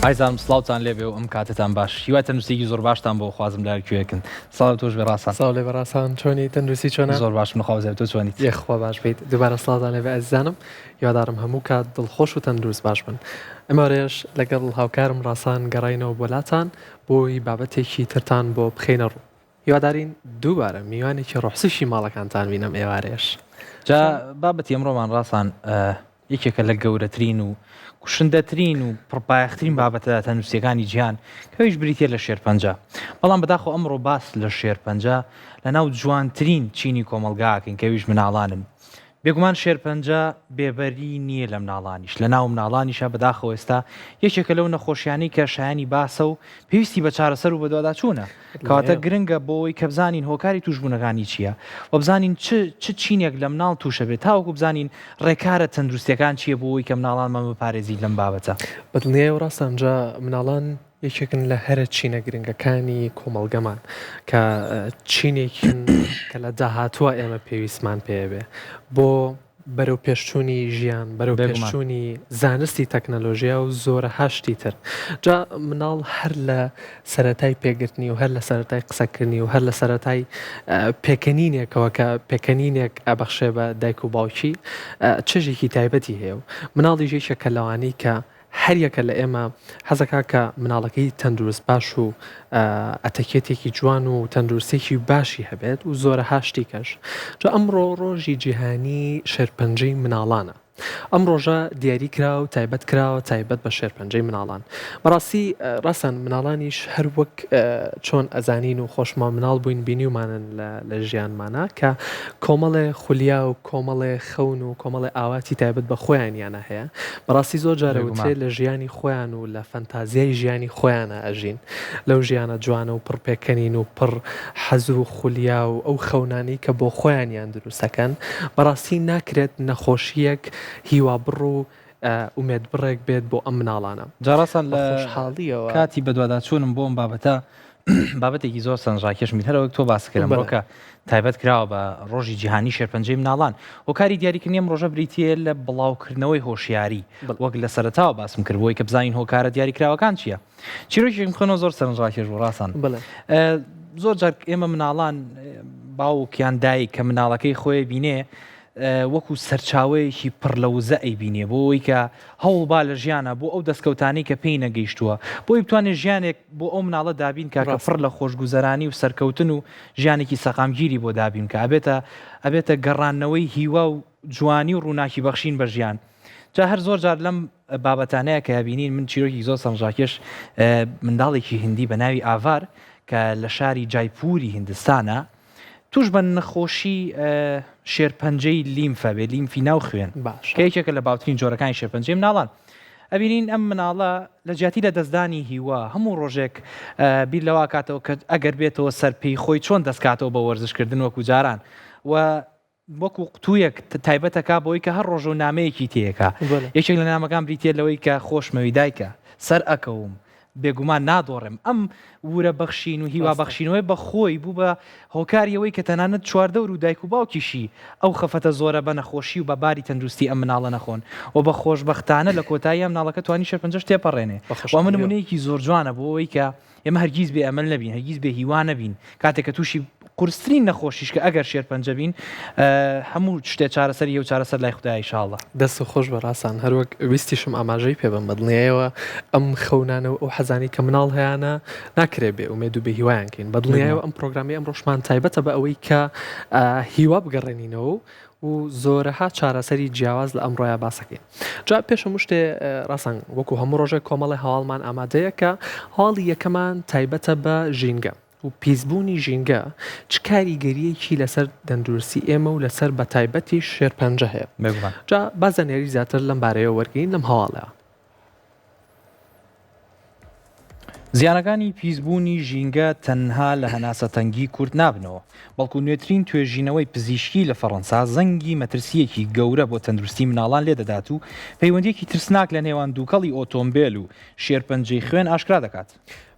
ئایزانم سڵاوتان لێبێ و ئەم کاتتان باش هیوای تەندروستیی زۆر باشتان بۆ خوازم لارکوێکن ساڵ تۆش بێ ڕاستان ساڵێ بەڕاستان چۆنی تەندروستی چۆنە زۆر باش منخوازێ تۆ چۆنیت یەخوا باش بیت دووبارە سڵاتان لێبێ ئەزیزانم هیوادارم هەموو کات دڵخۆش و تەندروست باش بن ئەمەڕێژ لەگەڵ هاوکارم ڕاستان گەڕاینەوە بۆلاتان بۆی بابەتێکی ترتان بۆ بخینە ڕوو هیوادارین دووبارە میوانێکی ڕۆحسشی ماڵەکانتان بینم ئێوارێش جا بابەتی ئەمڕۆمان ڕاستان یەکێکە لە گەورەترین و کوشندەترین و پڕپایەخترین بابەتە تەندروستیەکانی جیهان کەویش بریتە لە شێرپەنجە بەڵام بەداخۆ ئەمڕۆ باس لە شێرپەنجە لە ناو جوانترین چینی کۆمەلگاکەین کەویش مناڵانن بێگومان شێرپەنجە بێبەری نییە لە مناڵانیش لە ناو مناڵانیشە بەداخەوە ئێستا یەکێکە لەو نەخۆشیانەی کە شایانی باسە و پێویستی بە چارەسەر و بەدووادا چوونە کەواتە گرنگە بۆی کە بزانین هۆکاری توشبوونەکانی چییە و بزانین چ چینێک لە مناڵ تووشە بێت تاوەکو بزانین ڕێکارە تەندروستیەکان چییە بۆی کە مناڵانمان بپارێزی لەم بابەتە بەدڵنیای و ڕاستانجا مناڵان یەکێکن لە هەرە چینە گرنگەکانی کۆمەڵگەمان کە چینێکن کە لە داهاتووە ئێمە پێویستمان پێبێ بۆ بەرەو پێشچوونی ژیان بەرەو پێشچوونی زانستی تەکنەلۆژیا و زۆرە هەشتی تر جا مناڵ هەر لە سەرەتای پێگرتنی و هەر لە سەرەتای قسەکردنی و هەر لە سەرەتای پێکەنینێکەوە کە پێکەنینێک ئەبەخشێ بە دایک و باوکی چژێکی تایبەتی هەیە و مناڵی ژێشەکە لەوانەی کە هەریەکە لە ئێمە حەزەکە کە مناڵەکەی تەندروست باش و ئەتەکێتێکی جوان و تەندروستێکی باشی هەبێت و زۆرە هاشتی کەش جا ئەمڕۆ ڕۆژی جیهانی شێرپەنجەی مناڵانە ئەم ڕۆژە دیاری کرا و تایبەت کراوە تایبەت بە شێرپەنجەی مناڵان بەڕاستی ڕاستن مناڵانیش هەر وەک چۆن ئەزانین و خۆشما مناڵ بووین بینیومانن لە ژیانمانە کە کۆمەڵێ خولیا و کۆمەڵێ خەون و کۆمەڵێ ئاواتی تایبەت بە خۆیانیانە هەیە بەڕاستی زۆر جارەوترێ لە ژیانی خۆیان و لە فەنتازیای ژیانی خۆیانە ئەژین لەو ژیانە جوانە و پڕپێکەنین و پڕ حەز و خولیا و ئەو خەونانی کە بۆ خۆیانیان دروستەکەن بەڕاستی ناکرێت نەخۆشیەک هیوا بڕ و ئومێد بڕێک بێت بۆ ئەم مناڵانە جاڕاستان لە خۆشحاڵیەوە کاتی بەدووادا چوونم بۆم بابەتە بابەتێکی زۆر سەنجڕاکێشمی هەرەوەک تۆ باسکردم ڕۆکە تایبەت کراوە بە ڕۆژی جیهانی شێرپەنجەی مناڵان هۆکاری دیاریکردنی ئەم ڕۆژە بریتیە لە بڵاوکردنەوەی هۆشیاری وەک لە سەرەتاوە باسم کردبووی کە بزانین هۆکارە دیاریکراوەکان چییە چیرۆکێکم خۆنەوە زۆر سەرنجڕاکێش بوو ڕاستان زۆر جار ئێمە مناڵان باوکیان دایک کە مناڵەکەی خۆی بینێ وەکو سەرچاوەیەکی پڕ لە وزە ئەیبینێ بۆی کە هەوڵبا لە ژیانە بۆ ئەو دەستکەوتانی کە پێی نەگەیشتووە بۆی بتوانێت ژیانێک بۆ ئەو مناڵە دابین کە پڕ لە خۆشگوزەرانی و سەرکەوتن و ژیانێکی سەقامگیری بۆ دابین کە ئەبێتە گەڕانەوەی هیوا و جوانی و ڕووناکی بەخشین بە ژیان جا هەر زۆر جار لەم بابەتانەیە کە یابینین من چیرۆکی زۆر سەنجڕاکێش منداڵێکی هندی بە ناوی ئاڤار کە لە شاری جایپوری هیندستانە توش بە نەخۆشی شێرپەنجەی لیمفە بێ لیمفی ناو خوێن کە یەکێکە لە باوترین جۆرەکانی شێرپەنجەی مناڵان ئەبینین ئەم مناڵە لە جیاتی لە دەستدانی هیوا هەموو ڕۆژێک بیر لەوا کاتەوە کە ئەگەر بێتەوە سەرپێی خۆی چۆن دەستکاتەوە بە وەرزشکردن وەکو جاران و وەکو قوتوویەک تایبەتەکە بۆی کە هەر ڕۆژە و نامەیەکی تێیەکە یەکێک لە نامەکان بریتێ لەوەی کە خۆشمەوی دایکە سەر ئەکەوم بێگومان نادۆڕم ئەم ورە بەخشین و هیوا بەخشینەوەی بە خۆی بوو بە هۆکاریەوەی کە تەنانەت چواردەور و دایک و باوکیشی ئەو خەفەتە زۆرە بە نەخۆشی و بە باری تەندروستی ئەم مناڵە نەخۆن و بە خۆشبەختانە لە کۆتایی ئەم مناڵەکە توانی شێرپەنجەش تێپەڕێنێ و من نمونەیەکی زۆر جوانە بۆ ئەوەی کە ئێمە هەرگیز بێ ئەمەل نەبین هەرگیز بێ هیوا نەبین کاتێک کە تووشی قورسترین نەخۆشیش کە ئەگەر شێرپەنجە بین هەموو شتێ چارەسەر و چارەسەر لای خودای ئینشاءڵڵا دەست خۆش بەڕاستان هەروەک ویستیشم ئاماژەی پێ بم بەدڵنیایەوە ئەم خەونانە و ئەو حەزانی کە مناڵ هەیەە ناکرێ بێ ومێد و بێ هیوایانکەین بەدڵنیایەوە ئەم پرۆگرامی ئەم ڕۆژمان تایبەتە بە ئەوەی کە هیوا بگەڕێنینەوە و زۆرەها چارەسەری جیاواز لە ئەمڕۆیە باسەکەین جا پێشە شتێ ڕاستان وەکو هەموو ڕۆژێک کۆمەڵی هەواڵمان ئامادەیە کە هەواڵی یەکەمان تایبەتە بە ژینگە و پیسبوونی ژینگە چ کاریگەریەکی لەسەر تەندروستی ئێمە و لەسەر بە تایبەتی شێرپەنجە هەیە جا بازانێری زیاتر لەم بارەیە وەرگین لەم هەواڵەیە زیانەکانی پیسبوونی ژینگە تەنها لە هەناسەتەنگی کورت نابنەوە بەڵکو نوێترین توێژینەوەی پزیشکی لە فەڕەنسا زەنگی مەترسیەکی گەورە بۆ تەندروستی مناڵان لێ دەدات و پەیوەندیەکی ترسناک لە نێوان دووکەڵی ئۆتۆمبیل و شێرپەنجەی خوێن ئاشکرا دەکات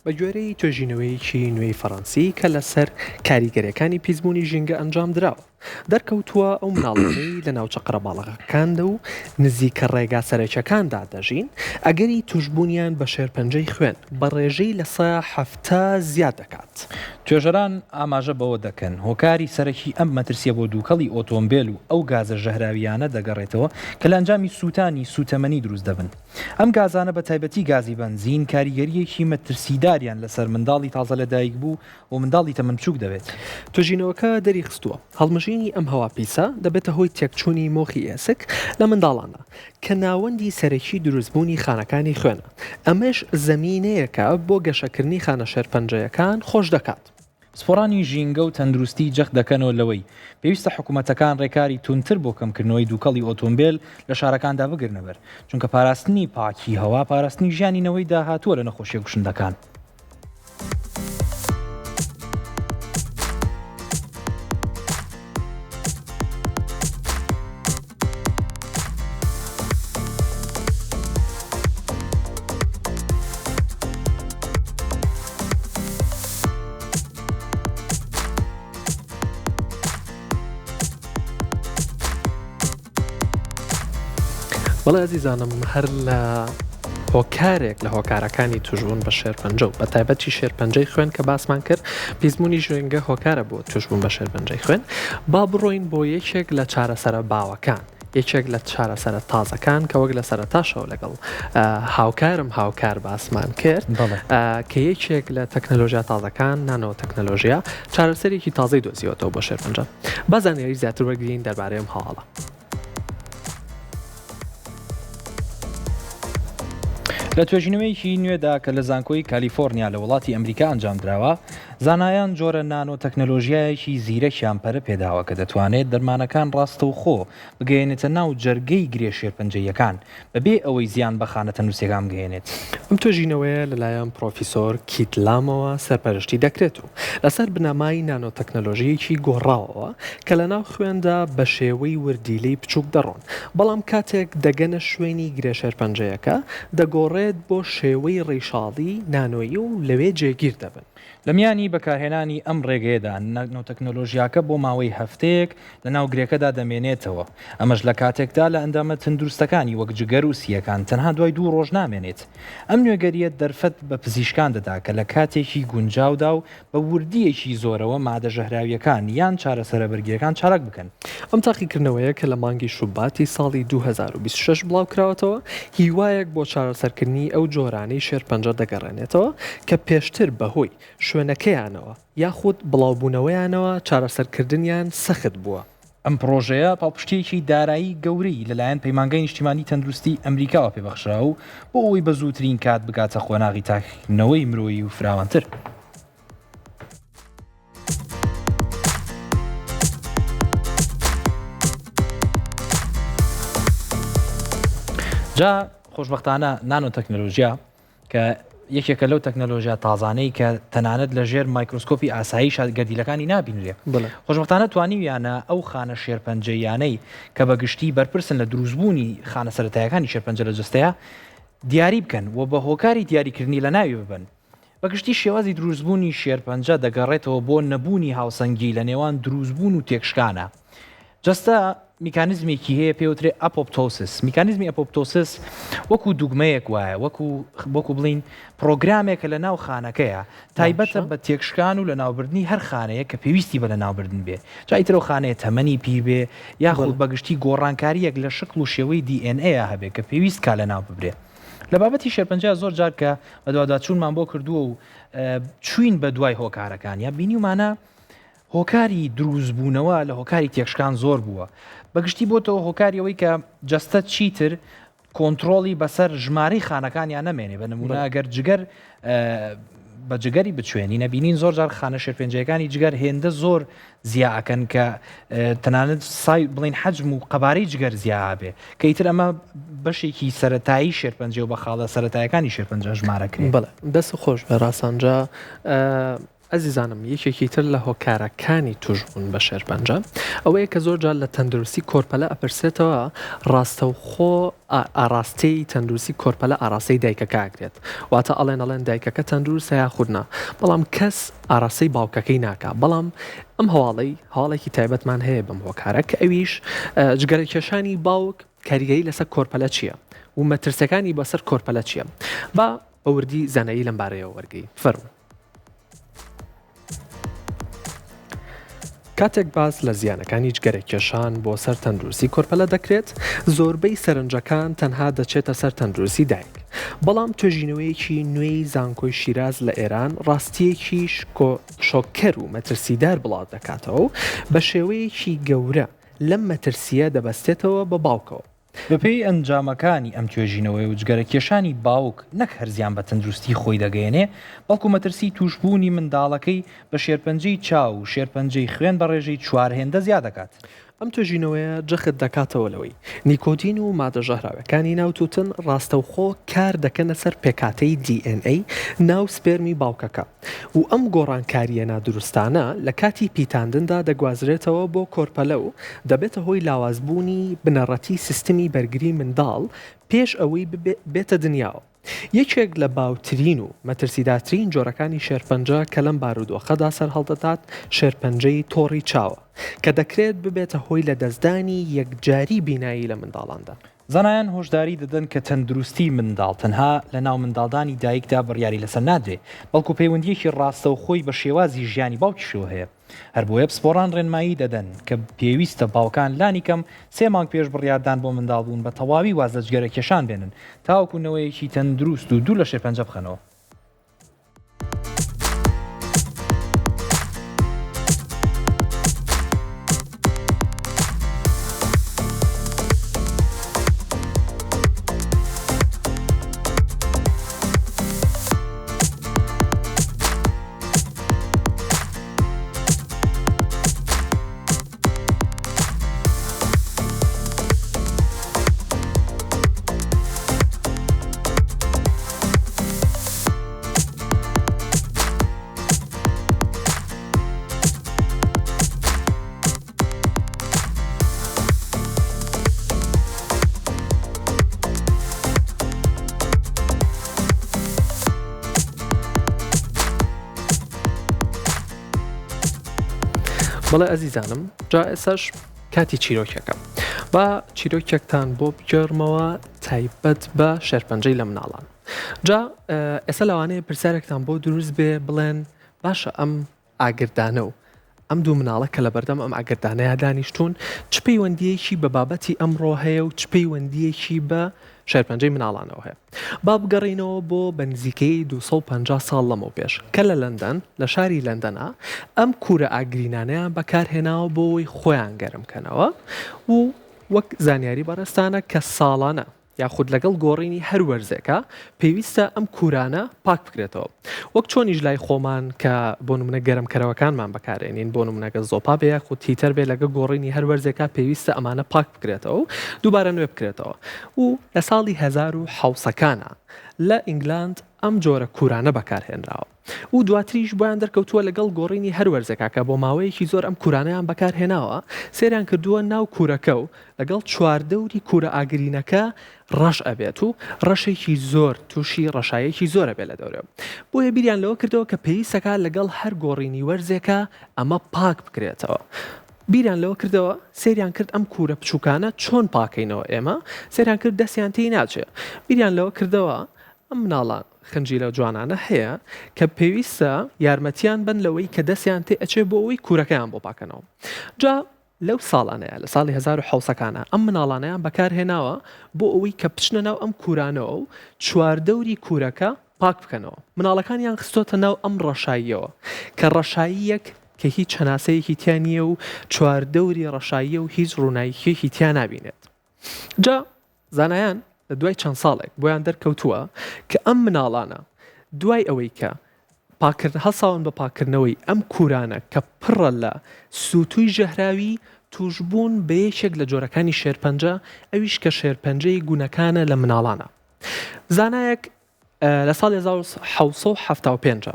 بە گوێرەی توێژینەوەیکی نوێی فەڕەنسی کە لەسەر کاریگەریەکانی پیسبوونی ژینگە ئەنجام دراوە دەرکەوتووە ئەو مناڵانەی لە ناوچە قەرەباڵغەکاندا و نزیکە ڕێگا سەرەکیەکاندا دەژین ئەگەری توشببوونیان بە شێرپەنجەی خوێن بە ڕێژەی لە 170 زیاد دەکات. توێژەران ئاماژە بەوە دەکەن هۆکاری سەرەکی ئەم مەترسیە بۆ دووکەڵی ئۆتۆمبیل و ئەو گازە ژەهراویانە دەگەڕێتەوە کە لە ئەنجامی سووتانی سوتەمەنی دروست دەبن. ئەم گازانە بە تایبەتی گازی بەنزین کاریگەریەکی مەترسیداریان لەسەر منداڵی تازە لەدایک بوو و منداڵی تەمەنچوک دەبێت. توژینەوەکە دەری خستووە هەڵمژینی ئەم هەوا پیسە دەبێتە هۆی تێکچوونی مۆخی ئێسک لە منداڵانە کە ناوەندی سەرەکی دروستبوونی خانەکانی خوێنە. ئەمەش زەمینەیەکە بۆ گەشەکردنی خانە شێرپەنجەیەکان خۆش دەکات. سپۆرانی ژینگە و تەندروستی جەخت دەکەنەوە لەوەی پێویستە حکوومەتەکان ڕێکاری تونتر بۆ کەمکردنەوەی دووکەڵی ئۆتۆمبیل لە شارەکاندا بگرنەبەر چونکە پاراستنی پاکی هەوا پاراستنی ژیانینەوەی داهاتووە لە نەخۆشیە کوشندەکان. بەڵێ ئەزیزانم هەر لە هۆکارێک لە هۆکارەکانی توشبوون بە شێرپەنجە و بە تایبەتی شێرپەنجەی خوێن کە باسمان کرد پیسبوونی ژێنگە هۆکارە بۆ توشبوون بە شێرپەنجەی خوێن با بڕۆین بۆ یەکێک لە چارەسەرە باوەکان یەکێک لە چارەسەرە تازەکان کە وەک لە سەرەتاشەوە لەگەڵ هاوکار باسمان کرد کە یەکێک لە تەکنەلۆژیا تازەکان نانۆ تەکنەلۆژیا چارەسەرێکی تازەی دۆزیوەتەوە بۆ شێرپەنجە. بازانیاری زیاتر وەرگین دەربارەی ئەم هەواڵە. لە توێژینەوەیەکی نوێدا کە لە زانکۆی کالیفۆرنیا لە وڵاتی ئەمریکا ئەنجام درراوە زانایان جۆرە نانۆ تەکنەلۆژیایەکی زیرەکیان پێداوە کە دەتوانێت دەرمانەکان ڕاستەوخۆ بگەێنێتە ناو جەرگەی گرێ شێرپەنجەیەکان بەبێ ئەوەی زیان بە خانە نووسەکان بگەێنێت. ئەم توێژینەوەیە لەلایەن پرۆفیسۆر کیت لامەوە سەرپەرشتی دەکرێت و لەسەر بنەمای نانۆ تەکنەلۆژیەکی گۆڕاوەوە کە لە ناو خوێندا بە شێوەی وردیلەی بچووک دەڕۆن بەڵام کاتێک دەگەنە شوێنی گرێ شێرپەنجەیەکە دەگۆڕێت بۆ شێوەی ڕێیشاڵی نانۆیی و لەوێ جێگیر دەبن. لە میانی بەکارهێنانی ئەم ڕێگەیەدا نانۆتەکنۆلۆژیاکە بۆ ماوەی هەفتەیەک لە ناو گرێکەدا دەمێنێتەوە ئەمەش لە کاتێکدا لە ئەندامە تەندروستەکانی وەک جگەر و سیەکان تەنها دوای 2 ڕۆژ نامێنێت. ئەم نوێگەریە دەرفەت بە پزیشکان دەدا کە لە کاتێکی گونجاودا و بە وردیەکی زۆرەوە مادە ژەهراویەکان یان چارەسەرە بەرگیەکان چالاک بکەن. ئەم تاقیکردنەوەیە کە لە مانگی شوباتی ساڵی 2026 بڵاو کراوەتەوە هیوایەک بۆ چارەسەرکردنی ئەو جۆرانەی شێرپەنجە دەگەڕێنێتەوە کە پێشتر بەهۆی شوێنەکەیانەوە یاخود بڵاوبوونەوەیانەوە چارەسەرکردنیان سەخت بووە. ئەم پرۆژەیە پاڵپشتێکی دارایی گەورەی لەلایەن پەیمانگەی نیشتیمانی تەندروستی ئەمریکاوە پێبەخشرا و بۆ ئەوەی بە زووترین کات بگاتە خۆناغی تاکردنەوەی مرۆیی و فراوانتر. جا خۆشبەختانە نانۆ تەکنەلۆژیا کە یەکێکە لەو تەکنەلۆژیا تازانەی کە تەنانەت لە ژێر مایکرۆسکۆپی ئاسایی گەردیلەکانی نابینرێ. خۆشبەختانە توانیویانە ئەو خانە شێرپەنجەیانەی کە بەگشتی بەرپرسن لە دروستبوونی خانە سەرەتایەکانی شێرپەنجە لە جستەیە دیاری بکەن و بە هۆکاری دیاریکردنی لە ناوی ببن. بەگشتی شێوازی دروستبوونی شێرپەنجە دەگەڕێتەوە بۆ نەبوونی هاوسەنگی لە نێوان دروستبوون و تێکشکانە. جستە میکانیزمێکی هەیە پێوترێ ئەپۆپتۆسس. میکانیزمی ئەپۆپتۆسس وەکو دوگمەیەک وایە وەکو بڵین پرۆگرامێکە لە ناو خانەکەیە تایبەتە بە تێکشکان و لە ناوبردنی هەر خانەیە کە پێویستی بە لە ناوبردن بێ جایترەوە خانەیە تەمەنی پیر بێ یاخود بەگشتی گۆڕانکاریەک لە شکل و شێوەی DNA هەبێ کە پێویست کا لە ناو ببرێ. لە بابەتی شێرپەنجە زۆر جار کە بە دوواداچوونمان بۆ کردووە و چوین بە دوای هۆکارەکان یا بینیمانە هۆکاری دروستبوونەوە لە هۆکاری تێکشکان زۆر بووە. بەگشتی بۆتەوە هۆکاریەوەی کە جەستە چیتر کۆنتترۆلی بەسەر ژمارەی خانەکانیان نەمێنێ بە نمونە ئەگەر جگەر بە جگەری بچێنی نەبینین زۆر جار خانە شێرپەنجەکانی جگەر هێندە زۆر زیاکەن کە تەنانەت سای بڵین حەجم و قەبارەی جگەر زیابێ کە ئیتر ئەمە بەشێکی سەرەتایی شێرپەنجە و بە خاڵە سەرەتایەکانی شێرپەنجە ژمارەکرێن. بەڵێ دەست خۆش بە ڕاستانجا ئەزیزانم یەکێکی تر لە هۆکارەکانی توشبوون بە شێرپەنجە ئەوەیە کە زۆرجار لە تەندروستی کۆرپەلە ئەپرسێتەوە ڕاستەوخۆ ئاراستەی تەندروستی کۆرپەلە ئاراستەی دایکەکە ئاگرێت واتە ئەڵێن دایکەکە تەندروستە یا خودنا بەڵام کەس ئاراستەی باوکەکەی ناکا بەڵام ئەم هەواڵێکی تایبەتمان هەیە بەم هۆکارە کە ئەویش جگەرەکێشانی باوک کاریگەری لەسەر کۆرپەلە چییە و مەترسەکانی بەسەر کۆرپەلە چییە با بەوردی زانایی لەم بارەیەوە وەرگی فەرموو کاتێک باس لە زیانەکانی جگەرەکێشان بۆ سەر تەندروستی کۆرپەلە دەکرێت زۆربەی سەرنجەکان تەنها دەچێتە سەر تەندروستی دایک بەڵام توێژینەوەیەکی نوێی زانکۆی شیراز لە ئێران ڕاستیەکی شۆکەر و مەترسیدار بڵاو دەکاتەوە بە شێوەیەکی گەورە لەم مەترسیە دەبەستێتەوە بە باوکەوە بەپێی ئەنجامەکانی ئەم توێژینەوەی و جگەرەکێشانی باوک نەک هەرزیان بە تەندروستی خۆی دەگەیەنێ بەڵکو مەترسی توشبوونی منداڵەکەی بە شێرپەنجەی چاو و شێرپەنجەی خوێن بە ڕێژەی چوارهێندە زیاد دەکات. ئەم توێژینەوەیە جەخت دەکاتەوە لەوەی نیکۆتین و مادەژەهراوەکانی ناوتوتن ڕاستەوخۆ کار دەکەنە سەر پێکاتەی DNA ناو سپێرمی باوکەکە و ئەم گۆڕانکاریە نادروستانە لە کاتی پیتاندندا دەگوازرێتەوە بۆ کۆرپەلە و دەبێتە هۆی لاوازبوونی بنەڕەتی سیستمی بەرگری منداڵ پێش ئەوەی بێتە دنیاوە. یەکێک لە باوترین و مەترسیداترین جۆرەکانی شێرپەنجە کە لەم بارودۆخەدا سەر هەڵدەدات شێرپەنجەی تۆڕی چاوە کە دەکرێت ببێتە هۆی لە دەستدانی یەکجاری بینایی لە منداڵاندا. زانایان هۆشداری دەدەن کە تەندروستی منداڵ تەنها لە ناو منداڵدانی دایکدا بڕیاری لەسەر نادرێ بەڵکو پەیوەندیەکی ڕاستە و خۆی بە شێوازی ژیانی باوکیشەوە هەیە. هەر بۆیە پسپۆڕان ڕێنمایی دەدەن کە پێویستە باوکان لانی کەم 3 مانگ پێش بڕیاردان بۆ منداڵبوون بە تەواوی واز لە جگەرەکێشان بێنن تاوەکوونەوەیەکی تەندروست و دوو لە شێرپەنجە بخەنەوە. بەڵێ ئەزیزانم جا ئێساش کاتی چیرۆکەکە با چیرۆکێکتان بۆ بگەڕمەوە تایبەت بە شێرپەنجەی لە مناڵان. جا ئێستا لەوانەیە پرسیارێکتان بۆ دروست بێ بڵێن باشە ئەم ئاگردانە و ئەم دوو مناڵە کە لە بەردەم ئەم ئاگردانەیە دانیشتون چ پەیوەندیەکی بە بابەتی ئەمڕۆ هەیە و چ پەیوەندیەکی بە شێرپەنجەی مناڵانەوە هەیە. با بگەڕینەوە بۆ بەنزیکەی 250 ساڵ لەمەوە پێش کە لە لەندەن لە شاری لەندەنا ئەم کوورە ئاگرینانەیان بەکارهێناوە بۆەوەی خۆیان گەرمکەنەوە و وەک زانیاری بەڕێستانە کە ساڵانە یاخود لەگەڵ گۆڕینی هەر وەرزێکە پێویستە ئەم کوورانە پاک بکرێتەوە وەک چۆنیش لای خۆمان کە بۆ نمونە گەرمکەرەوەکانمان بەکارێنین بۆ نمونەگە زۆپا بێ یاخود تیتەر بێ لەگە گۆڕینی هەر وەرزێکە پێویستە ئەمانە پاک بکرێتەوە و دووبارە نوێ بکرێتەوە و لە ساڵی 1970 لە ئینگلاند ئەم جۆرە کوورانە بەکارهێنراوە و دواتریش بۆیان دەرکەوتووە لەگەڵ گۆڕینی هەر وەرزێکا کە بۆ ماوەیەکی زۆر ئەم کوورانەیان بەکارهێناوە سێریان کردووە ناو کوورەکە و لەگەڵ چواردەوری کوورە ئاگرینەکە ڕەش ئەبێت و ڕەشێکی زۆر تووشی ڕەشایەکی زۆرە بێ لە دەورێ بۆیە بیریان لەوە کردەوە کە پێویستەکە لەگەڵ هەر گۆڕینی وەرزێکە ئەمە پاک بکرێتەوە. بیریان لەوە کردەوە سێریان کرد ئەم کوورە بچووکانە چۆن پاکەینەوە ئێمە سێریان کرد دەستیان تێی ناچێت بیریان لەوە کردەوە ئەم مناڵان خنجی لە جوانانە هەیە کە پێویستە یارمەتیان بن لەوەی کە دەستیان تێ ئەچێ بۆ ئەوەی کوورەکەیان بۆ پاکەنەوە. جا لەو ساڵانەیە لە ساڵی 1970 ئەم مناڵانەیان بەکارهێناوە بۆ ئەوەی کە بچنە ناو ئەم کوورانەوە و چواردەوری کوورەکە پاک بکەنەوە. مناڵەکانیان خستۆتە ناو ئەم ڕەشاییەوە کە ڕەشاییەک کە هیچ هەناسەیەکی تیان نییە و چواردەوری ڕەشاییە و هیچ ڕووناییەکی تیان نابینێت. جا زانایان لە دوای چەند ساڵێک بۆیان دەرکەوتووە کە ئەم مناڵانە دوای ئەوەی کە هەساون بە پاکردنەوەی ئەم کوورانە کە پڕە لە سووتوی ژەهراوی توشبوون بە یەکێک لە جۆرەکانی شێرپەنجە ئەویش کە شێرپەنجەی گونەکانە لە مناڵانە. زانایەک لە ساڵی 1975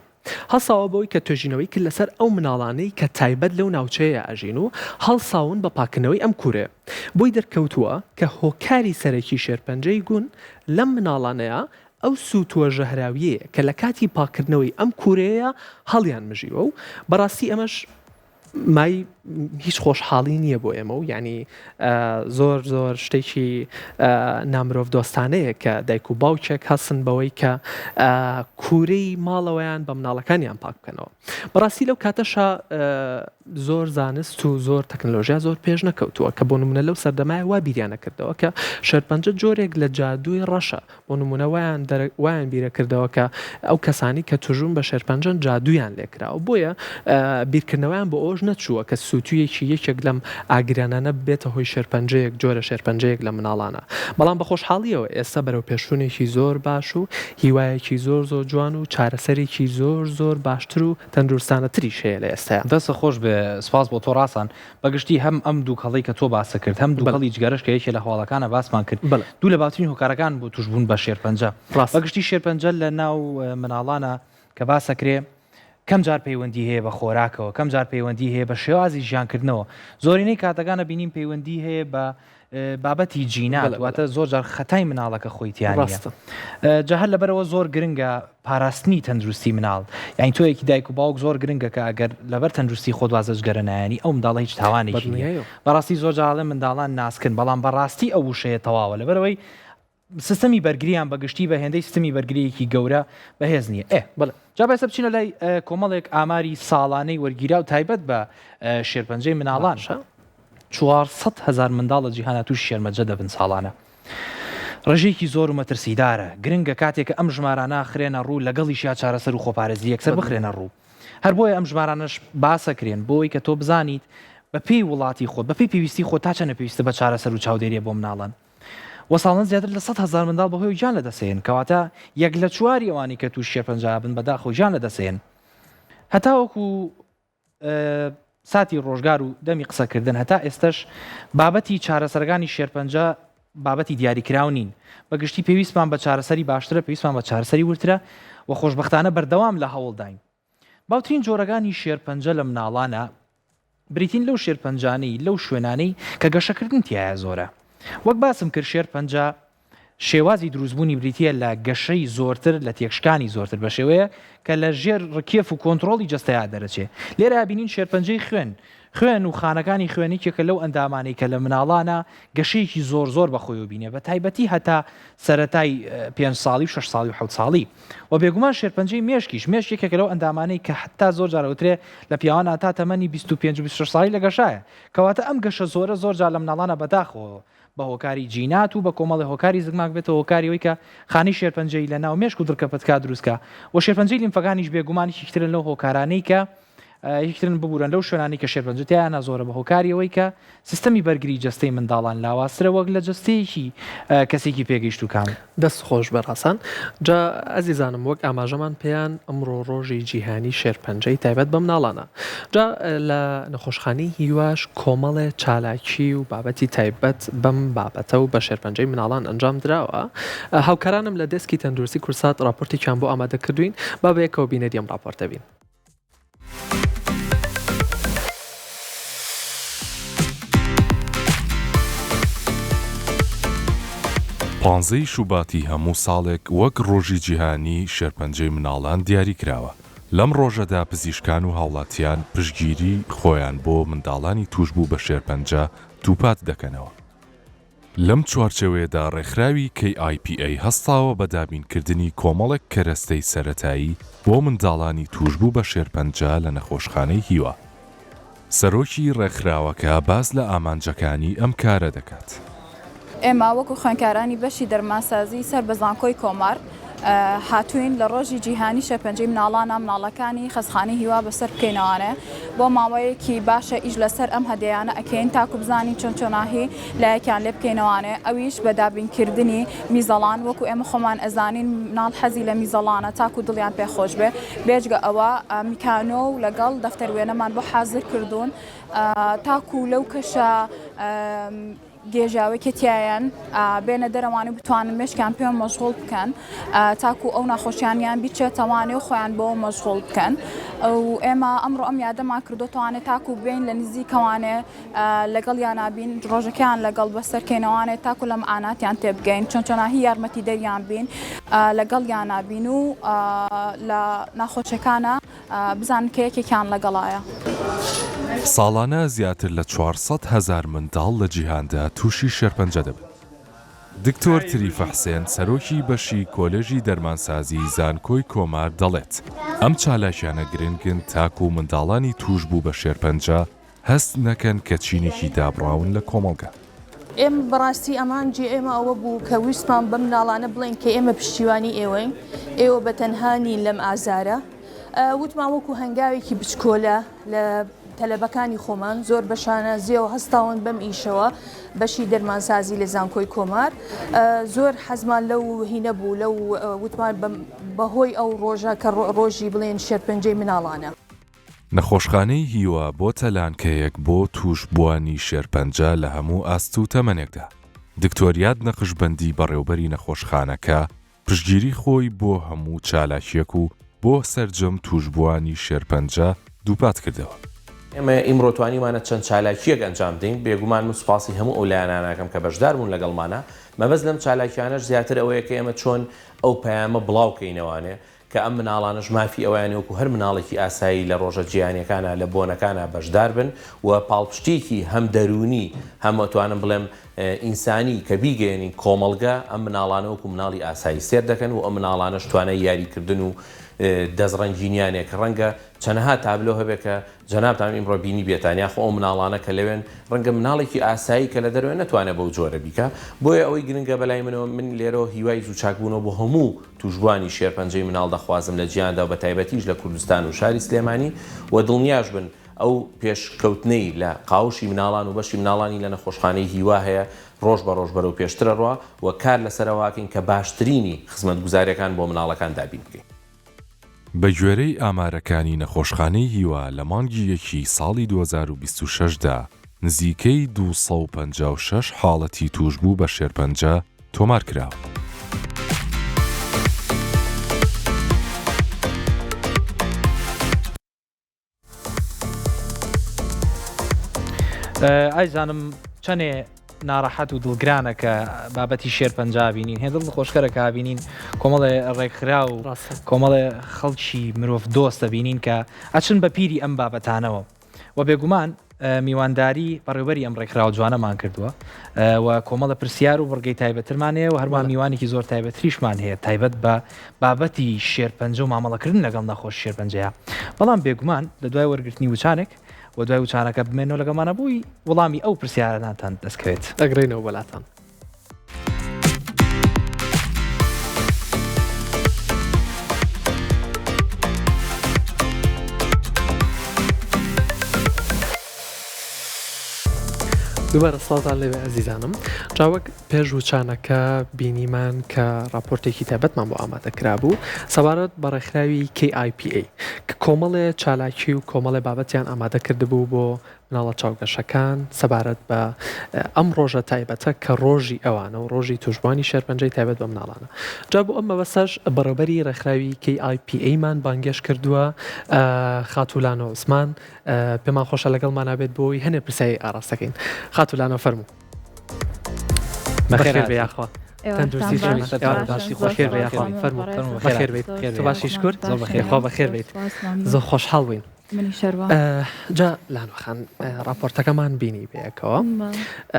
هەڵساوە بەوەی کە توێژینەوەی کرد لەسەر ئەو مناڵانەی کە تایبەت لەو ناوچەیە ئاژین و هەڵساون بە پاکردنەوەی ئەم کوورێ بۆی دەرکەوتووە کە هۆکاری سەرەکی شێرپەنجەی گون لەم مناڵانەیە ئەو سووتوە ژەهراویەیە کە لە کاتی پاکردنەوەی ئەم کوورەیە هەڵیان مژیوە و بەڕاستی ئەمەش مای هیچ خۆشحاڵی نییە بۆ ئێمە و ینی زۆر زۆر شتێکی نامرۆڤ دۆستانەیە کە دایک و باوکێک هەستن بەوەی کە کوورەی ماڵەوەیان بە مناڵەکانیان پاک بکەنەوە. بەڕاستی لەو کاتەشە زۆر زانست و زۆر تەکنۆلۆژیا زۆر پێش نەکەوتووە کە بۆ نمونە لەو سەردەمای وا بیریانە کردەوە کە شێرپەنجە جۆرێک لە جادووی ڕەشە بۆ نمونە وایان بیرە کردەوە کە ئەو کەسانی کە توژون بە شێرپەنجەن جادویان لێکراوە بۆیە بیرکردنەوەیان بۆ ئەوش نەچووە کە سوتویەکی یەکێک لەم ئاگرانانە بێتە هۆی شێرپەنجەیەک جۆرە شێرپەنجەیەک لە مناڵانە. بەڵام بە خۆشحاڵیەوە ئێستا بەرەو پێشونێکی زۆر باش و هیوایەکی زۆر زۆر جوان و چارەسەرێکی زۆر زۆر باشتر و تەندروستانەتریش هەیە لە ئێستا. دەستە خۆش بێ سپاس بۆ تۆ ڕاستان بەگشتی هەم ئەم دوو کەڵی کە تۆ باسە کرد هەم دوو کەڵی جگەرەش کە یەکێ لە هەواڵەکانە باسمان کرد دوو لە باوترین هۆکارەکان بۆ توشبوون بە شێرپەنجە. بەگشتی شێرپەنجە لە ناو مناڵانە کە باسەکرێ کەم جار پەیوەندی هەیە بە خۆراکەوە کەم جار پەیوەندی هەیە بە شێوازی ژیانکردنەوە زۆرینەی کاتەکانە بینیم پەیوەندی هەیە بە بابەتی جینات واتە زۆر جار خەتای مناڵەکە خۆیتیانە جا هەر لەبەرەوە زۆر گرنگە پاراستنی تەندروستی مناڵ یعنی تۆیەکی دایک و باوک زۆر گرنگە کە ئەگەر لەبەر تەندروستی خۆت وازەشگەرە نایانی ئەو منداڵە هیچ تاوانێکی نییە. بەڕاستی زۆر جاڵێ منداڵان ناسکن بەڵام بەڕاستی ئەو وشەیە تەواوە لەبەرەوەی سیستەمی بەرگریان بەگشتی بە هێندەی سیستەمی بەرگریەکی گەورە بەهێز نییە. جا بەسە بچینە لای کۆمەڵێک ئاماری ساڵانەی وەرگیرا و تایبەت بە شێرپەنجەی مناڵان 400,000 منداڵە جیهانە تووشی شێرمەجە دەبن ساڵانە. ڕژێکی زۆر و مەترسیدارە گرنگە کاتێک ئەم ژمارانە خرێنە ڕوو لەگەڵیشیا چارەسەر و خۆپارێزی یەکسەر بخرێنە ڕوو. هەر بۆیە ئەم ژمارانەش باسەکرێن بۆی کە تۆ بزانیت بە پێی وڵاتی خۆت بە پێی پێویستی خۆ تا چەنە پێویستە بە چارەسەر و چاودێریە بۆ مناڵن. وەساڵەن زیاتر لە 100,000 منداڵ بەهۆی گیان لەدەسێن کەواتە یەک لە چواری ئەوانی کە تووشی شێرپەنجە بن بەداخەوە گیان لەدەسێن. هەتا وەکو ساتی ڕۆژگار و دەمی قسەکردن هەتا ئێستش بابەتی چارەسەرەکانی شێرپەنجە بابەتی دیاریکراو نین بەگشتی پێویستمان بە چارەسەری باشترە پێویستمان بە چارەسەری ورترە و خۆشبەختانە بەردەوام لە هەوڵداین. باوترین جۆرەکانی شێرپەنجە لە مناڵانە بریتین لەو شێرپەنجانەی لەو شوێنانەی کە گەشەکردن تایە زۆرە. وەک باسم کرد شێرپەنجە شێوازی دروستبوونی بریتە لە گەشەی زۆرتر لە تێکشکانی زۆرتر بە شێوەیە کە لە ژێر ڕکێف و کۆنتترۆلی جستەیە دەرەچێ. لێرە بینین شێرپەنجەی خوێن و خانەکانی خوێنێکێکە لەو ئەندامانەی کە لە مناڵانە گەشەیەکی زۆر زۆر بەخۆی بینێ بە تایبەتی هەتا سەرەتای 5 ساڵی و 6 ساڵی و 7 ساڵی و بێگومان شێرپەنجەی مێشکێکە لەو ئەندامانەی کە حتا زۆر جارەوترێ لە پیاوان تا تەمەنی 25 و 26 ساڵی لە گەشایە کەواتە ئەم گەشە زۆر جار لە مناڵانە بەداخەوە بە هۆکاری جینات و بە کۆمەڵی هۆکاری زگماک بێتەوە هۆکاریەوەی کە خانی شێرپەنجەی لە ناو مێشک و درکەپەتکا دروستکە و شێرپەنجەی لیمفەکانیش بێگومانیشی ترن لەو هۆکارانەی کە یەکترن ببورن لەو شوێنانی کە شێرپەنجەیانە زۆرە بە هۆکاریەوەی کە سیستەمی بەرگری جستەی منداڵان لاوازترە وەک لە جستەیەکی کەسێکی پێگەیشت و کام. دەست خۆش بەڕاستان جا ئەزیزانم وەک ئاماژەمان پێیان ئەمڕۆ ڕۆژی جیهانی شێرپەنجەی تایبەت بەم ناڵانە جا لە نەخۆشخانەی هیواش کۆمەڵێ چالاکی و بابەتی تایبەت بەم بابەتە و بە شێرپەنجەی مناڵان ئەنجام درراوە. هاوکارانم لە دەسکی تەندروستی کورسات راپۆرتێکیان بۆ ئامادە کردوین با بەیەکەوە بینەری ئەم راپۆرتە بین. پانزەی شوباتی هەموو ساڵێک وەک ڕۆژی جیهانی شێرپەنجەی مناڵان دیاری کراوە. لەم ڕۆژەدا پزیشکان و هاوڵاتیان پشتگیری خۆیان بۆ منداڵانی توشبوو بە شێرپەنجە توپات دەکەنەوە. لەم چوارچەوەیەدا ڕێکخراوی KIPA هەستاوە بە دابینکردنی کۆمەڵێک کەرەستەی سەرەتایی بۆ منداڵانی توشبوو بە شێرپەنجە لە نەخۆشخانەی هیوا. سەرۆکی ڕێکخراوەکە باز لە ئامانجەکانی ئەم کارە دەکات. ئێمە وەکو خوێندکارانی بەشی دەرماسازی سەر بە زانکۆی کۆمار هاتوین لە ڕۆژی جیهانی شێرپەنجەی مناڵانە مناڵەکانی خەستخانەی هیوا بەسەر بکەینەوانێ بۆ ماوەیەکی باشە ئیش لەسەر ئەم هەدەیانە ئەکەین تاکو بزانی چۆن چۆناهی لایەکیان لێ بکەینەوانێ ئەویش بە دابینکردنی میزەڵان وەکو ئێمە خۆمان ئەزانین مناڵ حەزی لە میزەڵانە تاکو دڵیان پێخۆش بێ بێجگە ئەوە میکانۆ و لەگەڵ دەفتەر وێنەمان بۆ حازر کردوون تاکو لەو کەشە گێژاوێکی تایەن بێنە دەرەوانی بتوانن مێشکیان پێوە مەشغوڵ بکەن تاکو ئەو ناخۆشییانیان بیچێتەوانێ و خۆیان بۆ مەشغوڵ بکەن و ئێمە ئەمڕۆ ئەم یادەمان کردوتوانێت تاکو بین لە نزیکەوانێ لەگەڵ یانابین ڕۆژەکەیان لەگەڵ بەسەرکەینەوانێت تاکو لەم ئاناتیان تێبگەین چۆنچۆناهی یارمەتی دەریان بین لەگەڵ یانابین و لە ناخۆچەکانە بزان کە یەکێکیان لەگەڵایە. ساڵانە زیاتر لە 400,000 منداڵ لە جیهاندا تووشی شێرپەنجە دەبن. دکتۆر تریفە حسێن سەرۆکی بەشی کۆلێژی دەرمانسازی زانکۆی کۆمار دەڵێت ئەم چالاکیانە گرنگن تاکو و منداڵانی توش بوو بە شێرپەنجە هەست نەکەن کە چینێکی دابڕاون لە کۆمەڵگە. ئێمە بەڕاستی ئەمانجی ئێمە ئەوە بوو کە ویسمان بەم ناڵانە بڵێن کە ئێمە پشتیوانی ئێوەین ئێوە بەتەنهانی لەم ئازارە وتمان وەکو هەنگاوێکی بچکۆلە لە تەلەبەکانی خۆمان زۆر بەشانە زیێوە هەستاون بەم ئیشەوە بەشی دەرمانسازی لە زانکۆی کۆمار زۆر حەزمان لەو هینە بوو لەو وتمان بەهۆی ئەو ڕۆژە کە ڕۆژی بڵێن شێرپەنجەی مناڵانە. نەخۆشخانەی هیوە بۆ تەلانکەیەک بۆ توشبوانی شێرپەنجە لە هەموو ئاست و تەمەنێکدا. دکتۆریات نەخشبەندی بەڕێوبەری نەخۆشخانەکە پشتگیری خۆی بۆ هەموو چالاکیەک و بۆ سەرجەم توشبوانی شێرپەنجە دووپات کردەوە. ئێمە ئیمڕۆتوانیمانە چەند چالاکیەک ئەنجام دەین بێگومان مسپاسی هەموو ئەو لایەنانەکەم کە بەشدار بوون لەگەڵمانە مەبەست لەم چالاکیانەش زیاتر ئەوەیە کە ئێمە چۆن ئەو پەیامە بڵاوکەینەوانێ کە ئەم مناڵانەش مافی ئەویانێ وەکو هەر مناڵێکی ئاسایی لە ڕۆژە جیهانیەکانە لە بۆنەکانە بەشدار بن و پاڵپشتێکی هەم دەرونی هەم ئەتوانم بڵێم ئینسانی کە بیگەێنین کۆمەڵگە ئەم مناڵانە وەکو مناڵی ئاسایی سێر دەکەن و ئەم مناڵانەش توانای یاریکردن و دەزڕەنگینیانێک ڕەنگە چەنەها تابلۆ هەبێت کە جەنابتان ئیمڕۆ بینی بێتانیا خۆ ئەو مناڵانە کە لەوێن ڕەنگە مناڵێکی ئاسایی کە لە دەروێن نەتوانێت بەو جۆرە بیکە بۆیە ئەوەی گرنگە بەلای منەوە من لێرەوە هیوای زووچاکبوونەوە بۆ هەموو توشبوانی شێرپەنجەی مناڵ دەخوازم لە جیهاندا و بە تایبەتیش لە کوردستان و شاری سلێمانی و دڵنیاش بن ئەو پێشکەوتنەی لە قاوشی مناڵان و بەشی مناڵانی لە نەخۆشخانەی هیوا هەیە ڕۆژ بە ڕۆژ بەرەو پێشترە ڕوا و کار لەسەرەواکەین کە باشترینی خزمەتگوزاریەکان بۆ مناڵەکان دابین بکەین. بە گوێرەی ئامارەکانی نەخۆشخانەی هیوا لە مانگی یەکی ساڵی 2026دا نزیکەی 256 حاڵەتی توشبوو بە شێرپەنجە تۆمار کراوە. ئایزانم چەنێ ناڕەحەت و دڵگرانە کە بابەتی شێرپەنجە بینین هێندڵ خۆشکەرەکە بینین کۆمەڵێ ڕێکخرا و کۆمەڵێ خەڵکی مرۆڤ دۆستە بینین کە ئەچن بە پیری ئەم بابەتانەوە و بێگومان میوانداری بەڕێوەبەری ئەم ڕێکخرا و جوانەمان کردووە و کۆمەڵە پرسیار و بەرگەی تایبەترمانەیە و هەروان میوانێکی زۆر تایبەتریشمان هەیە تایبەت بە بابەتی شێرپەنجە و مامەڵەکردن لەگەڵ نەخۆش شێرپەنجەیە بەڵام بێگومان لە دوای وەرگرتنی وچانێک و دوای وچانەکە بمێنەوە لەگەمانە بووی وەڵامی ئەو پرسیارانتان دەستکەوێت ئەگرێنەوە وەلاتان. دووبارە ساڵتان لێوێ ئەزیزانم جاوەک پێش وچانەکە بینیمان کە راپۆرتێکی تایبەتمان بۆ ئامادەکرا بوو سەبارەت بە ڕێکخراوی KIPA کە کۆمەڵێ چالاکی و کۆمەڵێ بابەتیان ئامادە کردبوو بۆ مناڵە چاوگەشەکان سەبارەت بە ئەم ڕۆژە تایبەتە کە ڕۆژی ئەوانە و ڕۆژی توشبوانی شێرپەنجەی تایبەت بە مناڵانە جا بۆ ئەم مەبەستەش بەڕێوەبەری ڕێکخراوی KIPA-مان بانگێش کردووە خاتولانە عوسمان پێمان خۆشە لەگەڵمان نابێت بۆی هەنێ پرسیایی ئاراستەکەین خاتولانە فەرموو بەخێر بێ یاخوا خۆشخێر بێ یاخوا فەرموو بەخێر بیت تو باشی شکر زۆر بەخێر خوا بەخێر بیت زۆر خۆشحاڵ بووین جا لاانوەخان راپۆرتەکەمان بینی بەیەکەوە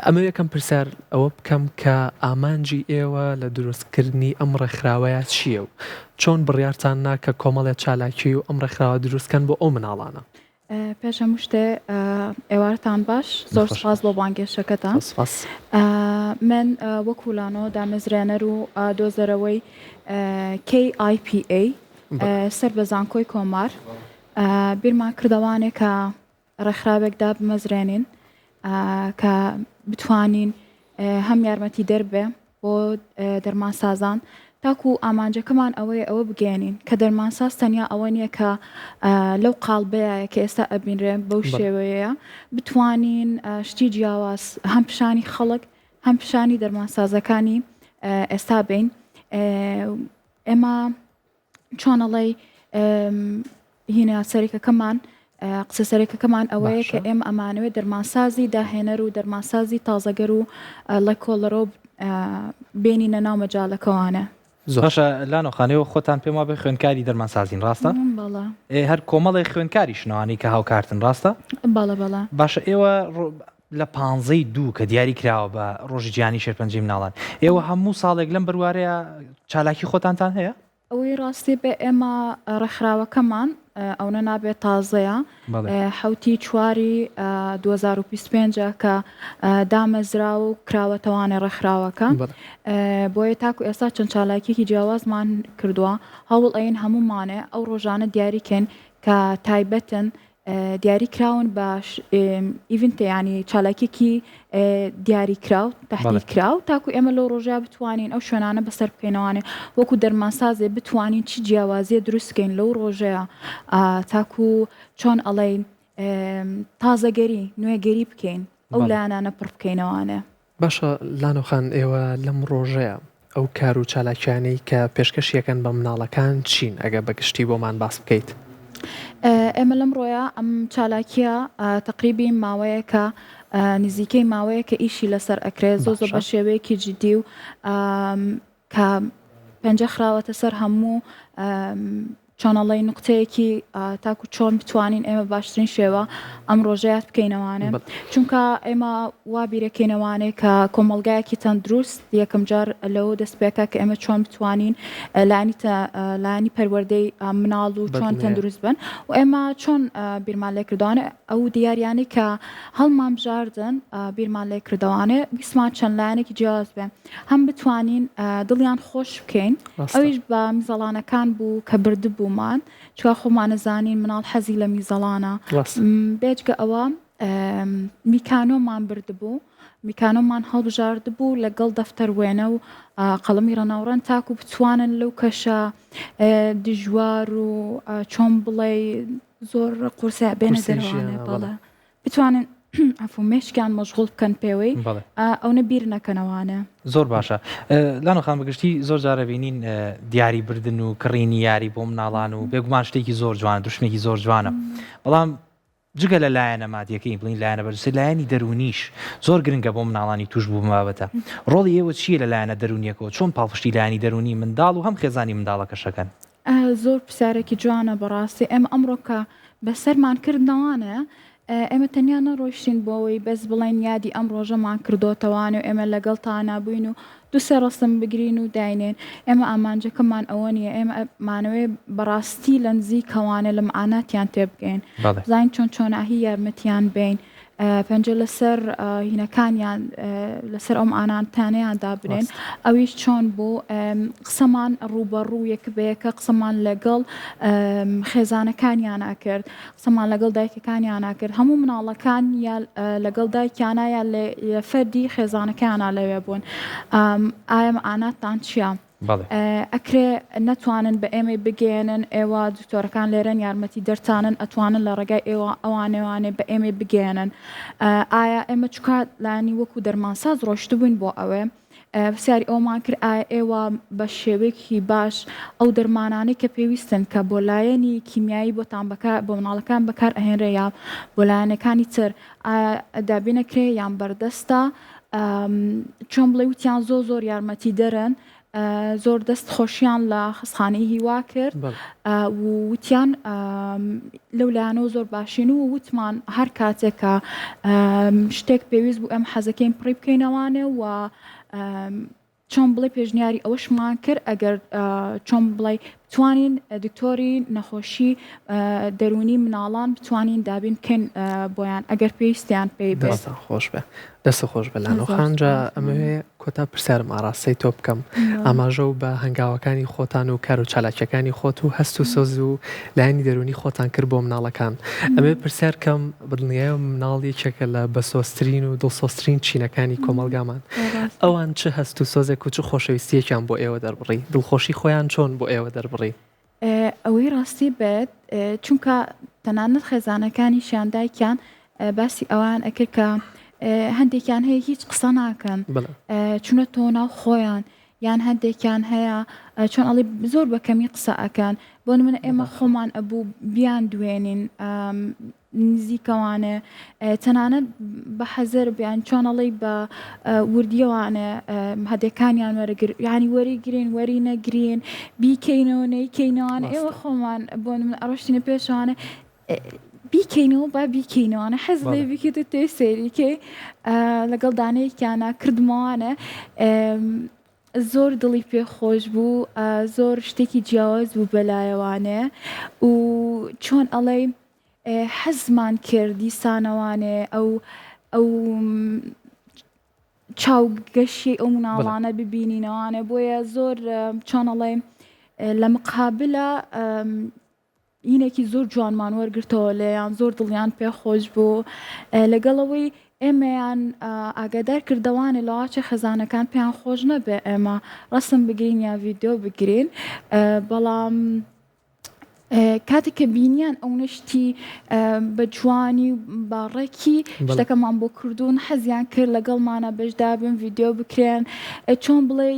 ئەمە یەکەم پرسیار ئەوە بکەم کە ئامانجی ئێوە لە دروستکردنی ئەم ڕێکخراوەیە چییە و چۆن بڕیارتان ناکە کۆمەڵێ چالاکی و ئەم ڕێکخراوە دروستکەن بۆ ئەو مناڵانە پێش هەموو شتێ ئێوارتان باش زۆر سپاس بۆ بانگێشەکەتان من وەکولانۆ دامەزرێنەر و دۆزەرەوەی KIPA سەر بە زانکۆی کۆمار بیرمان کردوانێک کە ڕێکخراوێکدا بمەزرێنین کە بتوانین هەم یارمەتی دەربێ بۆ دەرمانسازان تاکو ئامانجەکەمان ئەوەیە ئەوە بگەێنین کە دەرمانساز تەنیا ئەوە نییە کە لەو قاڵبەیە کە ئێستا ئەبینرێ بەو شێوەیە بتوانین شتی جیاواز هەم پیشانی خەڵک هەم پیشانی دەرمانسازەکانی ئێستا بین ئێمە چۆنەڵی هینە سەرێکەکەمان قسە سەرێکەکەمان ئەوەیە کە ئێمە ئەمانەوێت دەرمانسازی داهێنەر و دەرمانسازی تازەگەر و لە کۆڵەرۆ بینینە ناو مەجاڵەکەوانە. باشە لانۆخانەوە خۆتان پێم وابێ خوێنکاری دەرمانسازین ڕاستە؟ بەڵێ هەر کۆمەڵی خوێنکاری شنەوانی کە هاوکارتن ڕاستە؟ بەڵێ باشە ئێوە لە 15 کە دیاری کراوە بە ڕۆژی گیانی شێرپەنجەی مناڵان ئێوە هەموو ساڵێک لەم بڕوارەیە چالاکی خۆتانتان هەیە؟ ئەوەی ڕاستی بێ ئێمە ڕێکخراوەکەمان ئەوە نابێت تازەیە حوتی چواری 2025 کە دامەزرا و کراوەتەوانێ ڕێکخراوەکە بۆیە تاکو ئێستا چەند چالاکیێکی جیاوازمان کردووە هەوڵ ئەین هەمومانێ ئەو ڕۆژانە دیاریکەن کە تایبەتن دیاری کراون باش ئیڤنتە ینی چالاکێکی دیاری کراو تحلیل کراو تاکو ئێمە لەو ڕۆژە بتوانین ئەو شوێنانە بەسەر بکەینەوانێ وەکو دەرمانسازێ بتوانین چی جیاوازیە دروستکەین لەو ڕۆژەیە تاکو چۆن ئەڵێین تازەگەری نوێگەری بکەین ئەو لایەنانە پڕ بکەینەوانێ. باشە لانۆخان ئێوە لەم ڕۆژەیە ئەو کار و چالاکیانەی کە پێشکەشیەکەن بە مناڵەکان چین ئەگە بەگشتی بۆمان باس بکەیت؟ ئێمە لەم ڕۆیە ئەم چالاکیە تقریبی ماوەیە کە نزیکەی ماوەیە کە ئیشی لەسەر ئەکرێت زۆ بە شێوەیەکی جدی و کە پەنجە خراوەتە سەر هەموو چۆنەڵی نقطەیەکی تاکو چۆن بتوانین ئێمە باشترین شێوە ئەم ڕۆژەیات بکەینەوانێ چونکە ئێمە وا بیرەکەینەوانێ کە کۆمەلگایەکی تەندروست یەکەم جار لەوە دەستپێکە کە ئێمە چۆن بتوانین لایانی پەروەردەی مناڵ و چۆن تەندروست بن و ئێمە چۆن بیرمان لێ کردوانێ ئەو دیاریانی کە هەڵمان بژاردن بیرمان لێ کردوانێ بیسمان چەند لایەنێکی جیاواز بێن هەم بتوانین دڵیان خۆش بکەین ئەویش بە میزەڵانەکان بوو کە بردبوو مان چوە خۆمانەزانین مناڵ حەزی لە میزەڵانە بێجگە ئەوە میکانۆمان بردبوو میکانۆمان هەڵبژاردبوو لەگەڵ دەفتەر وێنە و قەڵەمی ڕەناوڕەن تاکو بتوانن لەو کەشە دژوار و چۆن بڵێ زۆر قورسە بێنە دەروانێ بەڵێ بتوانن ئەفو مێشکیان مەشغوڵ بکەن پێوەی ئەوە بیر نەکەنەوانە. زۆر باشە لانۆخان بەگشتی زۆر جارە بینین دیاری بردن و کڕینی یاری بۆ مناڵان و بێگومان شتێکی زۆر جوانە دوشمێکی زۆر جوانە بەڵام جگە لە لایەنە مادیەکەی بڵین لایەنە بەرسی لایەنی دەرونیش زۆر گرنگە بۆ مناڵانی توش بوو بابەتە ڕۆڵی ئێوە چییە لە لایەنە دەرونیەکەوە چۆن پاڵپشتی لایەنی دەرونی منداڵ و هەم خێزانی منداڵەکەشەکەن؟ زۆر پرسیارێکی جوانە بەڕاستی ئێمە ئەمڕۆکە بەسەرمان کردنەوانە ئێمە تەنیا نەڕۆیشتین بۆەوەی بەس بڵێن یادی ئەم ڕۆژەمان کردوتەوانێ و ئێمە لەگەڵ تا نابووین و دووسێ ڕستم بگرین و داینێن ئێمە ئامانجەکەمان ئەوە نیە ئێمە مانەوەی بەڕاستی لە نزیکەوانێ لە معاناتیان تێبگەین زین چۆن چۆناهی یارمەتیان بین پەنجە لەسەر هینەکانیان لەسەر ئەم ئانانتانەیان دابنێن ئەویش چۆن بوو قسەمان ڕوبەڕوو یەک بەیەکە قسەمان لەگەڵ خێزانەکانیانە کرد قسەمان لەگەڵ دایکەکانیانە کرد هەموو مناڵەکان یا لەگەڵ دایکیانە یا لە فەردی خێزانەکانە لەوێ بوون ئایا ئاناتان چیە؟ ئەکرێ نەتوانن بە ئێمە بگەێنن ئێوە دکتۆرەکان لێرەن یارمەتی دەرتانن ئەتوانن لە ڕێگای ئێوە ئەوانێوانێ بە ئێمە بگەێنن ئایا ئێمە چکات لانی وەکو دەرمانساز ڕۆشتبووین بۆ ئەوێ پرسیاری ئەومان کرد ئایا ئێوە بە شێوەیەکی باش ئەو دەرمانانەی کە پێویستن کە بۆ لایەنی کیمیایی بۆتان بۆ مناڵەکان بەکار ئەهێنرێ یا بۆ لایەنەکانی تر دابینەکرێ یان بەردەستە چۆن بڵێ وتیان زۆر یارمەتی دەرن زۆر دەست خۆشیان لە خستخانەی هیوا کرد وتیان لەو لایەنەوە زۆر باشین و وتمان هەر کاتێکە شتێک پێویست بوو ئەم حەزەکەین پڕی بکەینەوانێ و چۆن بڵێ پێشنیاری ئەوەشمان کرد ئەگەر چۆن بڵێ بتوانین دکتۆری نەخۆشی دەرونی مناڵان بتوانین دابین بکەین بۆیان ئەگەر پێویستیان پێی بێت خۆش بێ دەستە خۆش بە لانۆخانجا ئەمەوێ کۆتا پرسیارم ئاڕاستەی تۆ بکەم ئاماژە و بە هەنگاوەکانی خۆتان و کار و چالاکیەکانی خۆت و هەست و سۆز و لایەنی دەرونی خۆتان کرد بۆ مناڵەکان ئەمێ پرسیار کەم بەدڵنیایە مناڵ یەکێکە لە بەسۆسترین و دڵسۆسترین چینەکانی کۆمەلگامان ئەوان چه هەست و سۆزێک و چ خۆشەویستیەکیان بۆ ئێوە دەربڕی دڵخۆشی خۆیان چۆن بۆ ئێوە دەربڕی ئەوەی ڕاستی بێت چونکە تەنانەت خێزانەکانی شاندایکیان باسی ئەوان ئەکرد کە هەندێکیان هەیە هیچ قسە ناکەن چونە تۆ ناو خۆیان یان هەندێکیان هەیە چۆن ئەڵێ زۆر بە کەمی قسە ئەکەن بۆ منە ئێمە خۆمان ئەبوو بیان دوێنین نزیکەوانێ تەنانەت بە حەزر بیان چۆن ئەڵێ بە وردیەوانێ هەدەکانیان وەرەگر ینی وەریگرین وەری نەگرین بیکەینەوە نەیکەینەوانە ئێوە خۆمان بۆ من ئەڕۆشتینە پێشوانە بیکەینەوە با بیکەینەوەانە حەز لێ بیکەیتە تێ سێریکەی لەگەڵ دانەیەکیانە کردمەوانە زۆر دڵی پێ خۆش بوو زۆر شتێکی جیاواز بوو بەلایەوانێ و چۆن ئەڵێ حەزمان کردی سانەوانێ ئەو چاوگەشی ئەو مناڵانە ببینینەوانێ بۆیە زۆر چۆن ئەڵێ لە مقابلە هینێکی زۆر جوانمان وەرگرتەوە لێیان زۆر دڵیان پێ خۆش بوو لەگەڵەوەی ئێمەیان ئاگادار کردەوانێ لەواچە خەزانەکان پێیان خۆش نەبێ ئێمە ڕەسم بگرین یا ڤیدیۆ بگرین بەڵام کاتێک کە بینیان ئەو نشتی بە جوانی و باڕێکی شتەکەمان بۆ کردوون حەزیان کرد لەگەڵمانە بەشدا بن ڤیدیۆ بکرێن چۆن بڵێ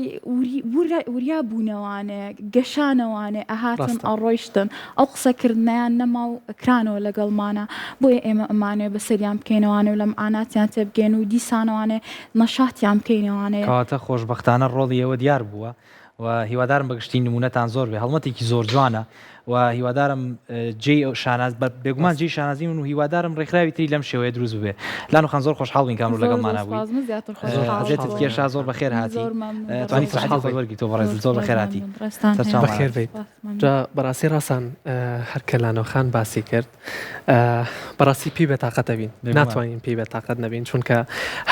وریا بوونەوانێ گەشانەوانێ ئەهاتن ئەڕۆیشتن ئەو قسەکردنیان نەما و ئەکرانەوە لەگەڵمانە بۆیە ئێمە ئەمانێ بەسەریان بکەینەوانێ و لەم ئاناتیان تێبگەین و دیسانەوانێ نەشاتیان بکەینەوانەیە کەواتە خۆشبەختانە ڕۆڵی ئێوە دیار بووە و هیوادارم بەگشتی نمونەتان زۆر بێ هەڵمەتێکی زۆر جوانە و هیوادارم جێ شاناز بێگومان جێی شانازی من و هیوادارم ڕێکخراوی تری لەم شێوەیە دروست ببێ لاانخان زۆر خۆشحاڵ بووین کامڕۆ لەگەڵمانە بووین کێشا زۆر بەخێر هاتی توانی وەرگی تۆ بەڕێز زۆر بەخێر هاتی بەخێر بیت جا بەڕاستی ڕاستان هەر کەلانەوەخان باسی کرد بەڕاستی پێی بێتاقەتە بین ناتوانین پێی بێتاقەت نەبین چونکە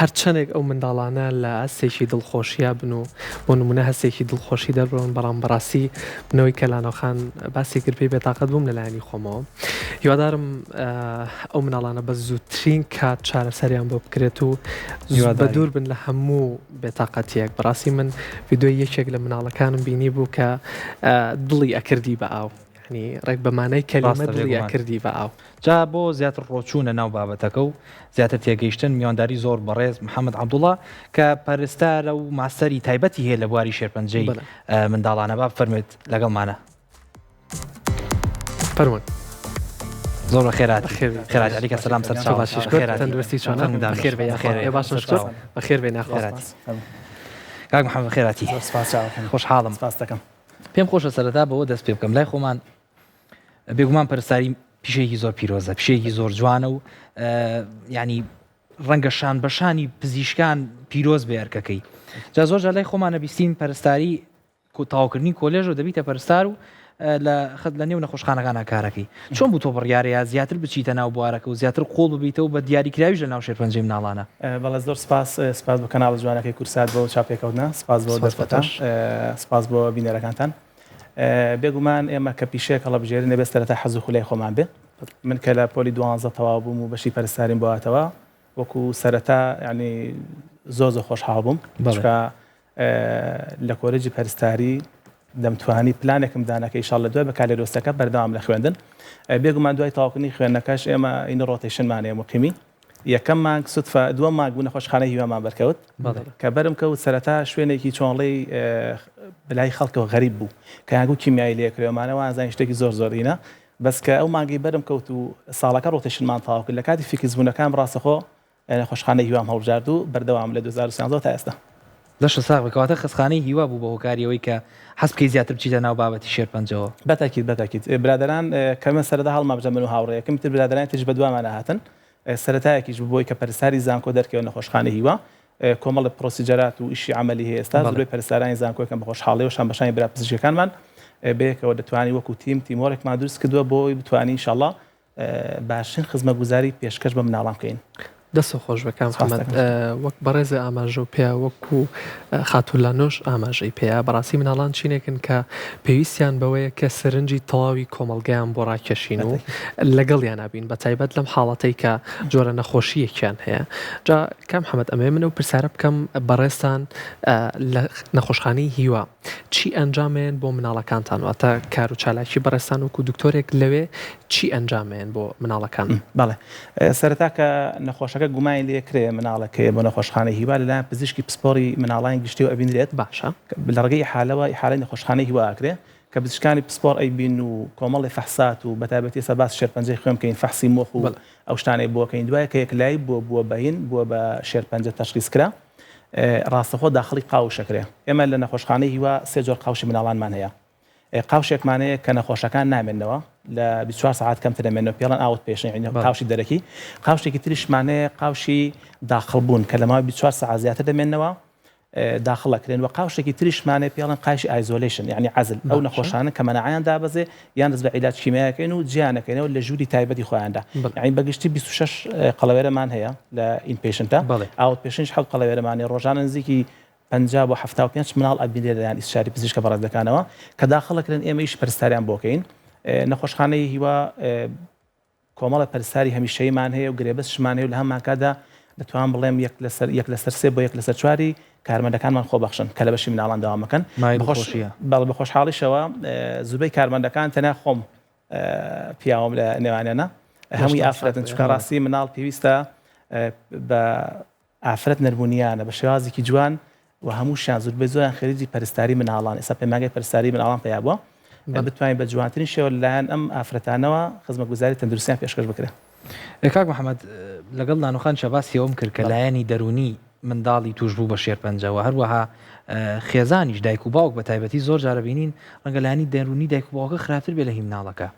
هەر چەندێک ئەو منداڵانە لە هەستێکی دڵخۆشیە بن و بۆ نمونە هەستێکی دڵخۆشی دەبڕن بەڵام بەڕاستی بنەوەی کەلانەوەخان باسی کرد پێی بێتاقەت بووم لەلایەنی خۆمەوە هیوادارم ئەو مناڵانە بە زووترین کات چارەسەریان بۆ بکرێت و بە دوور بن لە هەموو بێتاقەتیەک بەڕاستی من ڤیدۆی یەکێک لە مناڵەکانم بینی بوو کە دڵی ئەکردی بە ئاو ڕێک بەمانەی کەلیمە دڵی ئەکردی بە ئاو جا بۆ زیاتر ڕۆچوونە ناو بابەتەکە و زیاتر تێگەیشتن میوانداری زۆر بەڕێز محەممەد عەبدوڵڵا کە پەرستارە و ماستەری تایبەتی هەیە لە بواری شێرپەنجەی منداڵانە با فەرمێت لەگەڵمانە فەرموون زۆر خێرات خێرات علیکە سەلام سەر تەندروستی چۆنە بەخێر بێ بەخێر بێ ناخێراتی کاک محەممەد خێراتی خۆشحاڵم پێم خۆشە سەرەتا بەوە دەست پێ بکەم لای خۆمان بێگومان پەرستاری پیشەیەکی زۆر پیرۆزە پیشەیەکی زۆر جوانە و ینی ڕەنگە شان بەشانی پزیشکان پیرۆز بێ ئەرکەکەی جا زۆر جا لای خۆمانە بیستین پەرستاری تاواکردنی کۆلێژ و دەبیتە پەرستار و لە نێو نەخۆشخانەکانە کارەکەی چۆن بوو تۆ بڕیارەیە زیاتر بچیتە ناو بوارەکە و زیاتر قۆڵ ببیتەوە بە دیاریکراویش لە ناو شێرپەنجەی مناڵانە بەڵێ زۆر سپاس بۆ کەناڵ جوانەکەی کورسات بۆ چاپێکەوتنە سپاس بۆ دەستەکان سپاس بۆ بینەرەکانتان بێگومان ئێمە کە پیشەیەک هەڵەبژێرن نەبێت تا حەزوو خولای خۆمان بێ من کە لە پۆلی 12 تەواو بووم و بەشی پەرستاریم بۆاتەوە وەکو سەرەتا ینی زۆر خۆشحاڵ بووم چکە لە کۆلێجی پەرستاری دەمتوانی پلانێکم دانەکە ئیشاڵڵا دوای بە کالێرۆستەکە بەردەوام لە خوێندن بێگومان دوای تاواکردنی خوێندنەکەش ئێمە ئینە ڕۆتیشنمانەیە مقیمی یەکەم مانگ سوتفە دووەم مانگ بوو نەخۆشخانەی هیوامان بەرکەوت کە بەرم کەوت سەرەتا شوێنێکی چۆنڵی بلای خەڵکەوە غەریب بوو کە هەنگوو کیمیایی لێکرێمانەوە ئازان شتێکی زۆرینە بەس کە ئەو مانگی بەرم کەوت و ساڵەکە ڕۆتیشنمان تاوا کرد لە کاتی فیکسبوونەکان ڕاستەخۆ نەخۆشخانەی هیوام هەڵبژارد و بەردەوام لە 2013 تا ئێستا دەشە ساغ بکەواتە خستخانەی هیوا بوو بە هۆکاریەوەی کە حەز بکەی زیاتر بچیتە ناو بابەتی شێرپەنجەوە بەتاکید برادران کەمە سەردا هەڵمابژە من و هاوڕێیەکەم تر برادران تش بە دوامانە هاتن سەرەتایەکیش بۆی کە پەرستاری زانکۆ دەرکەوە نەخۆشخانەی هیوا کۆمەڵی پرۆسیجەرات و ئیشی عملی هەیە ئێستا زۆربەی پەرستارانی زانکۆیەکەم بە خۆشحاڵی و شانبەشانی برا پزیشکەکانمان بەیەکەوە دەتوانی وەکو تیمۆرێکمان دروست کردووە بۆی بتوانین ئینشاءڵڵا باشترین خزمەتگوزاری پێشکەش بە مناڵان بکەین دەستە خۆش بەکەم محەممەد وەک بەڕێزە ئاماژە و پێیا وەکو خاتوولانۆش ئاماژەی پێیا بەڕاستی مناڵان چینێکن کە پێویستیان بەوەیە کە سەرنجی تەواوی کۆمەلگایان بۆ ڕاکێشین و لەگەڵیان نابین بە تایبەت لەم حاڵەتەی کە جۆرە نەخۆشیەکیان هەیە جا کام محەممەد ئەمێ منە و پرسیارە بکەم بەڕێستان لە نەخۆشخانەی هیوا چی ئەنجامێن بۆ مناڵەکانتان واتە کار و چالاکی بەڕێستان وەکو دکتۆرێک لەوێ چی ئەنجامێن بۆ مناڵەکان بەڵێ سەرەتا کە نەخۆشەکە گومای لێکرێ مناڵەکەی بۆ نەخۆشخانەی هیوا لەلایەن پزیشکی پسپۆری مناڵان گشتی و ئەبینرێت باشە لە ڕێگەی حالەوە حالەی نەخۆشخانەی هیوا ئاکرێ کە پزیشکانی پسپۆر ئەیبین و کۆمەڵی فەحسات و بەتابەتی ئێستا باس شێرپەنجەی خوێن بکەین فەحسی مۆخ و ئەو شتانەی بۆکەین دوایە کە یەکلایی بووە بەهین بووە بە شێرپەنجە تەشخیص کرا ڕاستەخۆ داخلی قاوشەکرێ ئێمە لە نەخۆشخانەی هیوا سێ جۆر قاوشی مناڵانمان هەیە قاوشێکمانەیە کە نەخۆشەکان نامێنەوە لە 24 ساعت کەمتر دەمێنەوە پێڵەن ئاوت پێشین قاوشی دەرەکی قاوشێکی تریشمانەیە قاوشی داخڵبوون کە لە ماوەی 24 ساعت زیاتر دەمێنەوە داخڵەکرێن و قاوشێکی تریشمانەیە پێڵەن قایشی ئایزۆلیشن یعنی عەزل ئەو نەخۆشانە کە مەناعیان دابەزێ یان دەست بە عیلاج کیمیایەکەین و جیانەکەینەوە لە ژووری تایبەتی خۆیاندا یعنی بەگشتی 26 قەڵەوێرەمان هەیە لە ئینپیشنتە ئاوت پێشنج حەوت قەڵەوێرەمانی ڕۆژانە نزیکی 50 بۆ 75 مناڵ ئەبینێ لەلایەن ئیستشاری پزیشکە بەڕێزەکانەوە کە داخڵەکرێن ئێمە ئیش پەرستاریان بۆکەین نەخۆشخانەی هیوا کۆمەڵە پەرستاری هەمیشەیمان هەیە و گرێبەستشمان هەیە و لە هەمان کادا دەتوان بڵێم یەک لەسەر سێ بۆ یەک لەسەر چواری کارمەندەکانمان خۆبەخشن کە لە بەشی مناڵان داوامەکەن بە خۆشحاڵیشەوە زوبەی کارمەندەکان تەنیا خۆم پیاوەم لە نێوانێنە هەمووی ئافرەتن چکە ڕاستی مناڵ پێویستە بە ئافرەت نەرمونیانە بە شێوازێکی جوان و هەمووشیان زۆربەی زۆریان خەریجی پەرستاری مناڵان ئێستا پەیمانگەی پەرستاری مناڵان پێیا بووە بتوانین بە جوانترین شێوە لەلایەن ئەم ئافرەتانەوە خزمەتگوزاری تەندروستیان پێشکەش بکرێت. کاک محەممەد لەگەڵ نانوخان شەباسی ئەوم کرد کە لایەنی دەرونی منداڵی توش بوو بە شێرپەنجەوە هەروەها خێزانیش دایک و باوک بە تایبەتی زۆر جارە بینین ڕەنگە لایەنی دەرونی دایک و باوکە خراپتر بێ لە هی مناڵەکە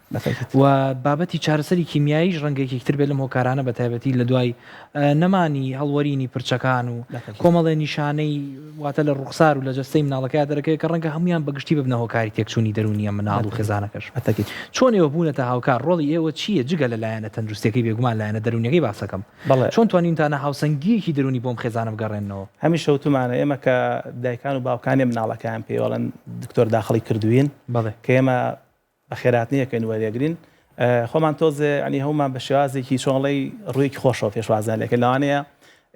و بابەتی چارەسەری کیمیاییش ڕەنگەیەکی تر بێ لەم هۆکارانە بە تایبەتی لە دوای نەمانی هەڵوەرینی پرچەکان و کۆمەڵێ نیشانەی واتە لە ڕوخسار و لە جەستەی مناڵەکە دەرەکەی کە ڕەنگە هەمویان بەگشتی ببنە هۆکاری تێکچوونی دەرونیە مناڵ و خێزانەکەش چۆن ئێوە بوونەتە هاوکار ڕۆڵی ئێوە چییە جگە لە لایەنە تەندروستیەکەی بێگومان لایەنە دەرونیەکەی باسەکەم چۆن توانینتانە هاوسەنگیەکی دەرونی بۆم خێزانە بگەڕێنەوە هەمیشە وتمانە ئێمە کە دایکان و باوکانی مناڵەکان پێوەڵەن دکتۆر داخڵی کردوین کە ئێمە بە خێراتنیەکەین وەرێگرین خۆمان تۆزێ ینی هەومان بە شێوازێکی چۆنڵی ڕوویکی خۆشەوە پێشوازان لەکە لەوانەیە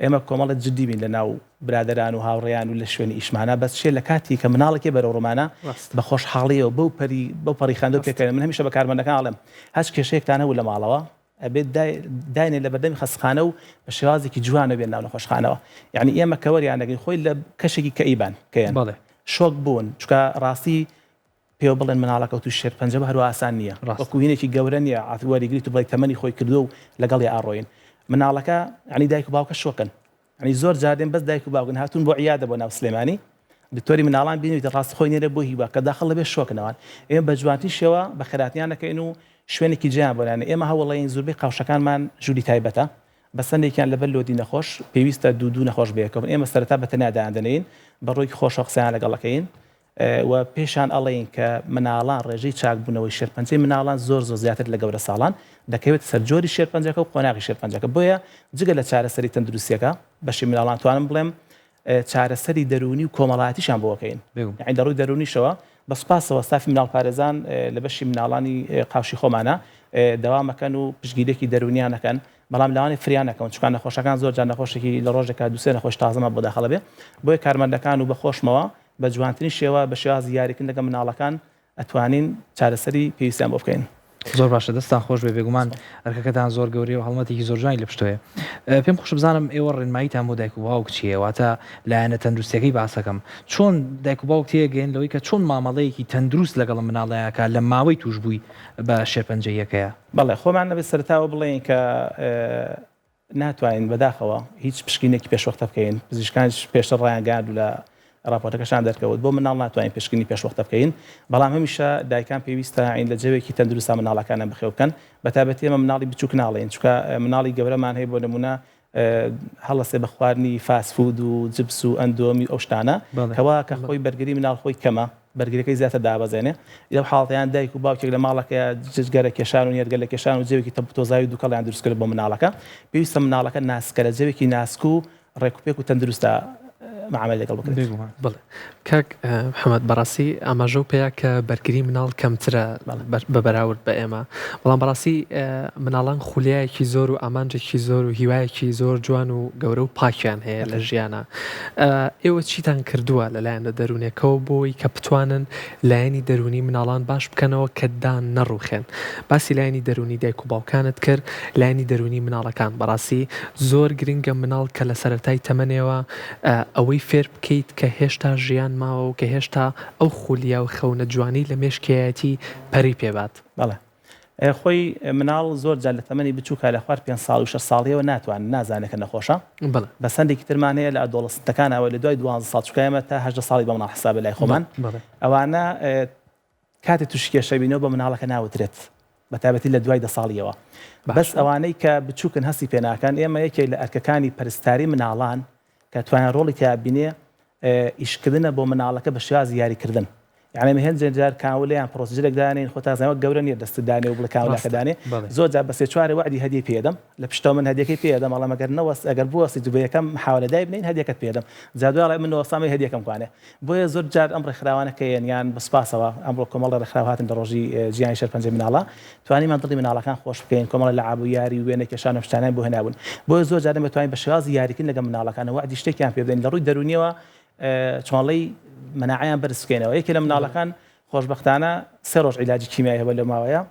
ئێمە کۆمەڵە جدی بین لە ناو برادران و هاوڕێیان و لە شوێنی ئیشمانە بەس شێ لە کاتی کە مناڵێکی بەرەو ڕۆمانە بە خۆشحاڵیەوە بەو پەڕی خاندۆ پێکەن من هەمیشە بە کارمەندەکان ئاڵێم هەچ کێشەیەکتان هەبوو لە ماڵەوە ئەبێت داینێ لە بەردەمی خەسخانە و بە شێوازێکی جوانە بێن ناو نەخۆشخانەوە یعنی ئێمە کەوەریان دەگەین خۆی لە کەشێکی کەئیبان کەیان شۆک بوون چکە ڕاستی پێوە بڵێن مناڵەکە و تو شێرپەنجە بە هەروە ئاسان نییە وەکوهینێکی گەورە نیە ئاتوەریگریت و بڵی تەمەنی خۆی کردو و لەگەڵی ئاڕۆین مناڵەکە ینی دایک و باوکە شۆکن ینی زۆر جاردێن بەس دایک و باوکن هاتوون بۆ عیادە بۆ ناو سلێمانی دکتۆری مناڵان بینیت ڕاست خۆی نێرە بۆ هیوا کە داخڵ لەبێ شۆکنەوەن ئێمە بە جوانتی شێوە بە خێراتیانەکەین و شوێنێکی جیان بۆلانە ئێمە هەوڵەیەین زۆربەی قاوشەکانمان ژووری تایبەتە بەسەندێکیان لەبەر لۆدی نەخۆش پێویستە دوو نەخۆش بێکەوە ئێمە سەرەتا بە تەنیا دایاندنین بە ڕۆیکی خۆشە قسەیان لەگەڵەکەین و پێشان ئەڵێین کە مناڵان ڕێژەی چاکبوونەوەی شێرپەنجەی مناڵان زۆر زیاتر لە گەورە ساڵان دەکەوێت سەرجۆری شێرپەنجەکە و قۆناغی شێرپەنجەکە بۆیە جگە لە چارەسەری تەندروستیەکە بەشی مناڵان توانم بڵێم چارەسەری دەرونی و کۆمەڵایەتیشان بۆکەین یعنی دەڕووی دەرونیشەوە بە سوپاسەوە ستافی مناڵ پارێزان لە بەشی مناڵانی قاوشی خۆمانە دەوامەکەن و پشگیرێکی دەرونیانەکەن بەڵام لەوانی فریانەکەن چکان نەخۆشەکان زۆر جان نەخۆشێکی لە ڕۆژێکا دووسێ نەخۆش تازەمە بۆ داخەڵە بێ بۆیە کارمەندەکان و بەخۆشمەوە بە جوانترین شێوە بە شێواز یاریکردنەکە مناڵەکان ئەتوانین چارەسەری پێویستیان بۆ بکەین. زۆر باشە دەستان خۆش بێ بێگومان ئەرکەکەتان زۆر گەورەی و هەڵمەتێکی زۆر جوانی لە پشتۆیە. پێم خۆش بزانم ئێوە ڕێنماییتان بۆ دایک و باوک چییە واتە لایەنە تەندروستیەکەی باسەکەم چۆن دایک و باوک تێگەین لەوەی کە چۆن مامەڵەیەکی تەندروست لەگەڵ مناڵەیەکە لە ماوەی توش بووی بە شێرپەنجەیەکەیە. بەڵێ خۆمان نەبێت سەرتاوە بڵێن کە ناتوانین بەداخەوە هیچ پشکینێکی پێشوەختە بکەین پزیشکانش پێشتر ڕایانگەاند و لە راپۆرتەکەشان دەرکەوت بۆ مناڵ ناتوانین پێشکردنی پێشوەختە بکەین بەڵام هەمیشە دایکان پێویستە عین لە جێوێکی تەندروستە مناڵەکانە بخێو بکەن بەتابەتی ئێمە مناڵی بچووک ناڵێن چونکە مناڵی گەورەمان هەیە بۆ نمونە هەڵەسێ بە خواردنی فاسفود و جبس و ئەندۆمی ئەو شتانە کەوا کە خۆی بەرگری مناڵ خۆی کەمە بەرگریەکەی زیاتر دابەزێنێ لەو حاڵەتیان دایک و باوکێک لە ماڵەکەیە جگەرە کێشان و نێرگەل لە کێشان و جێوێکی تۆزاوی دووکەڵیان دروستکرد بۆ مناڵەکە پێویستە مناڵەکە ناسکە لە جێوێکی ناسک و ڕێکوپێک و تەندروستە معاملە لەگەڵ بکرێت. بڵێ کاک محەممەد بەڕاستی ئاماژە و پێەیە کە بەرگری مناڵ کەمترە بە بەراورد بە ئێمە بەڵام بەڕاستی مناڵان خولیایەکی زۆر و ئامانجێکی زۆر و هیوایەکی زۆر جوان و گەورە و پاکیان هەیە لە ژیانە. ئێوە چیتان کردووە لەلایەنە دەرونێکەوە بۆی کە بتوانن لایەنی دەرونی مناڵان باش بکەنەوە کە دان نەڕوخێن. باسی لایەنی دەرونی دایک و باوکانت کرد، لایەنی دەرونی مناڵەکان بەڕاستی زۆر گرنگە مناڵ کە لە سەرەتای تەمەنێەوە ئەوەی فێر بکەیت کە هێشتا ژیان ماوە و کە هێشتا ئەو خولیا و خەونە جوانی لە مێشکایەتی پەری پێبات. بەڵێ خۆی مناڵ زۆر جار لە تەمەنی بچووکە لە خوار 5 ساڵ و 6 ساڵیەوە ناتوان نازانێت کە نەخۆشە بە سندێکی ترمانەیە لە ئەدۆڵستەکانەوە لە دوای 12 ساڵ چکایمە تا 8 ساڵی بە مناڵ حساب لای خۆمان ئەوانە کاتێک تووشی کێشە بینەوە بە مناڵەکە ناوترێت بە تایبەتی لە دوای 10 ساڵیەوە بەس ئەوانەی کە بچووکن هەستی پێناکەن ئێمە یەکێک لە ئەرکەکانی پەرستاری مناڵان کە توانە ڕۆڵی تیا بینێ ئیشکردنە بۆ مناڵەکە بە شێوازی یاریکردن. یعنی هێندێک جار کاولیان پرۆسیجرێک دانین خۆ تا زەمە گەورە نیە دەستدانێ و بڵێ کاولاکە دانێ زۆر جار بە 3-4 وعدی هەدیە پێدەم لە پشتەوە من هەدیەکەی پێدەم ئەڵام ئەگەر نەوەست ئەگەر بوەستی دوو بە یەکەم محاولەدای بنین هەدیەکەت پێدەم جادوڵای من وەسامی هەدیەکەم کوانێ بۆیە زۆر جار ئەم ڕێکخراوانەکە یان بەسپاسەوە ئەمڕۆ کۆمەڵە ڕێکخراو هاتن لە ڕۆژی ژیانی شەرپەنجەی مناڵە توانیمان دڵی مناڵەکان خۆش بکەین کۆمەڵە لە عاب و یاری و وێنە کێشان و شتانیان بۆ هێنابوون بۆیە زۆر جار دەتوانین بە شێوازی یاریکردن لەگەڵ مناڵەکانەوە وعدی شتێکیان پێ بدەین لە ڕووی دەرونیەوە چۆڵەی مناعیان بەرز بکەینەوە یەکێ لە مناڵەکان خۆشبەختانە 3 ڕۆژ عیلاجی کیمیایی هەبە لە ماوەیە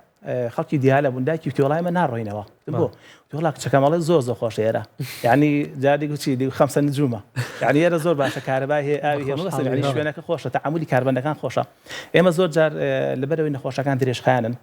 خەڵکی دیها لە بوندایکی وتیوڵایمە ناڕۆینەوە بۆ وڵا کچەکەمەڵی زۆر خۆش ئێرە یعنی جاری گوچی دی خەمسە نجومە یعنی ئێرە زۆر باشە کارەبای هەیە ئاوی هەیە مەسەر یعنی شوێنەکە خۆشە تەعاملی کاربەندەکان خۆشە ئێمە زۆر جار لەبەرەوەی نەخۆشەکان درێژخایەنن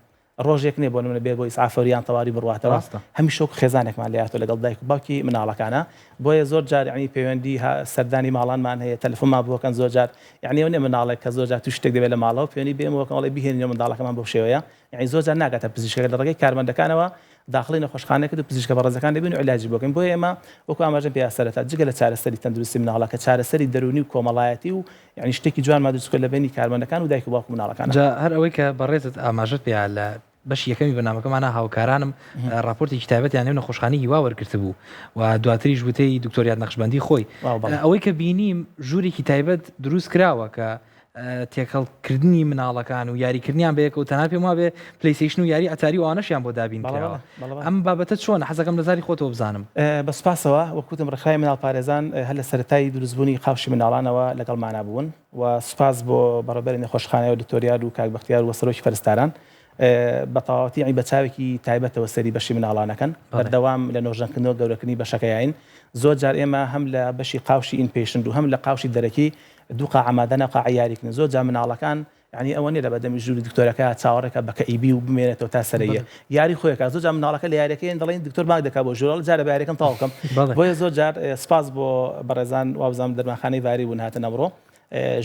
ڕۆژێک نیە بۆ نمونە بێ بۆ ئیسعافۆریان تەواوی بڕواتەوە هەمیشە خێزانێکمان لێهاتۆ لەگەڵ دایک و باوکی مناڵەکانە بۆیە زۆر جار یعنی پەیوەندی سەردانی ماڵانمان هەیە تەلەفۆنمان بۆکەن زۆر جار یعنی ئەو نێ مناڵێک کە زۆر جار توو شتێک دەبێت لە ماڵەوە پێوەنی بێمەوەکەڵی بهێنینەوە منداڵەکەمان بەو شێوەیە یعنی زۆر جار ناگاتە پزیشکەکە لە ڕێگەی کارمەندەکانەوە داخلی نەخۆشخانەکە و پزیشکە بەڕێزەکان دەبین و عیلاجی بۆکەین بۆیە ئێمە وەکو ئاماژە پێ سەرەتا جگە لە چارەسەری تەندروستی مناڵەکە چارەسەری دەرونی و کۆمەڵایەتی و یعنی شتێکی جوان مادرسکۆ لە بینی کارمەندەکان و دایک و باوک مناڵەکان هەر ئەوەی کە بەڕێزت ئاماژت پێ لە بەش یەکەمی بەنامەکەمانە هاوکارانم راپۆرتی کتابەتیان نێو نەخۆشخانەی هیوا وەرگرتە بوو و دواتریش وتەی دکتۆریات نەخشبەندی خۆی ئەوەی کە بینیم ژوورێکی تایبەت دروست کراوە کە تێکەڵکردنی مناڵەکان و یاریکردنیان بەیەکە و تەنها پێم وابێ پلیسیشن و یاری ئەتاری و ئەوانەشیان بۆ دابین کراوە ئەم بابەتە چۆنە حەزەکەم لەزاری خۆتەوە بزانم بەسپاسەوە وەکوتم ڕێکخراوی مناڵ پارێزان هەر لە سەرەتایی دروستبوونی قاوشی مناڵانەوە لەگەڵمانە بوون و سوپاس بۆ بەڕێبەری نەخۆشخانەوە دکتۆریات و کاک بەختیار و سەرۆکی فەرستاران بە تەواوەتی بە چاوێکی تایبەتەوە سەری بەشی مناڵانەکەن بەردەوام لە نۆژەنکردنەوە گەورەکردنی بەشەکەیین زۆر جار ئێمە هەم لە بەشی قاوشی ئینپیشنت و هەم لە قاوشی دەرەکی دوو قاعەمادەنە قاعە یاریکردن زۆر جار مناڵەکان یعنی ئەوە نیە لە بەدەمی ژووری دکتۆرەکە چاوەڕێکە بە کەئیبی و بمێنێتەوە تا سەرەیە یاری خۆیەکە زۆر جار مناڵەکە لە یاریەکەیان دەڵێن دکتۆر ماک دەکات بۆ ژوورەڵ جارە بە یاریەکەم تەواو بکەم بۆیە زۆر جار سپاس بۆ بەڕێزان وابزانم دەرمانخانەی واری بوون هاتن ئەمڕۆ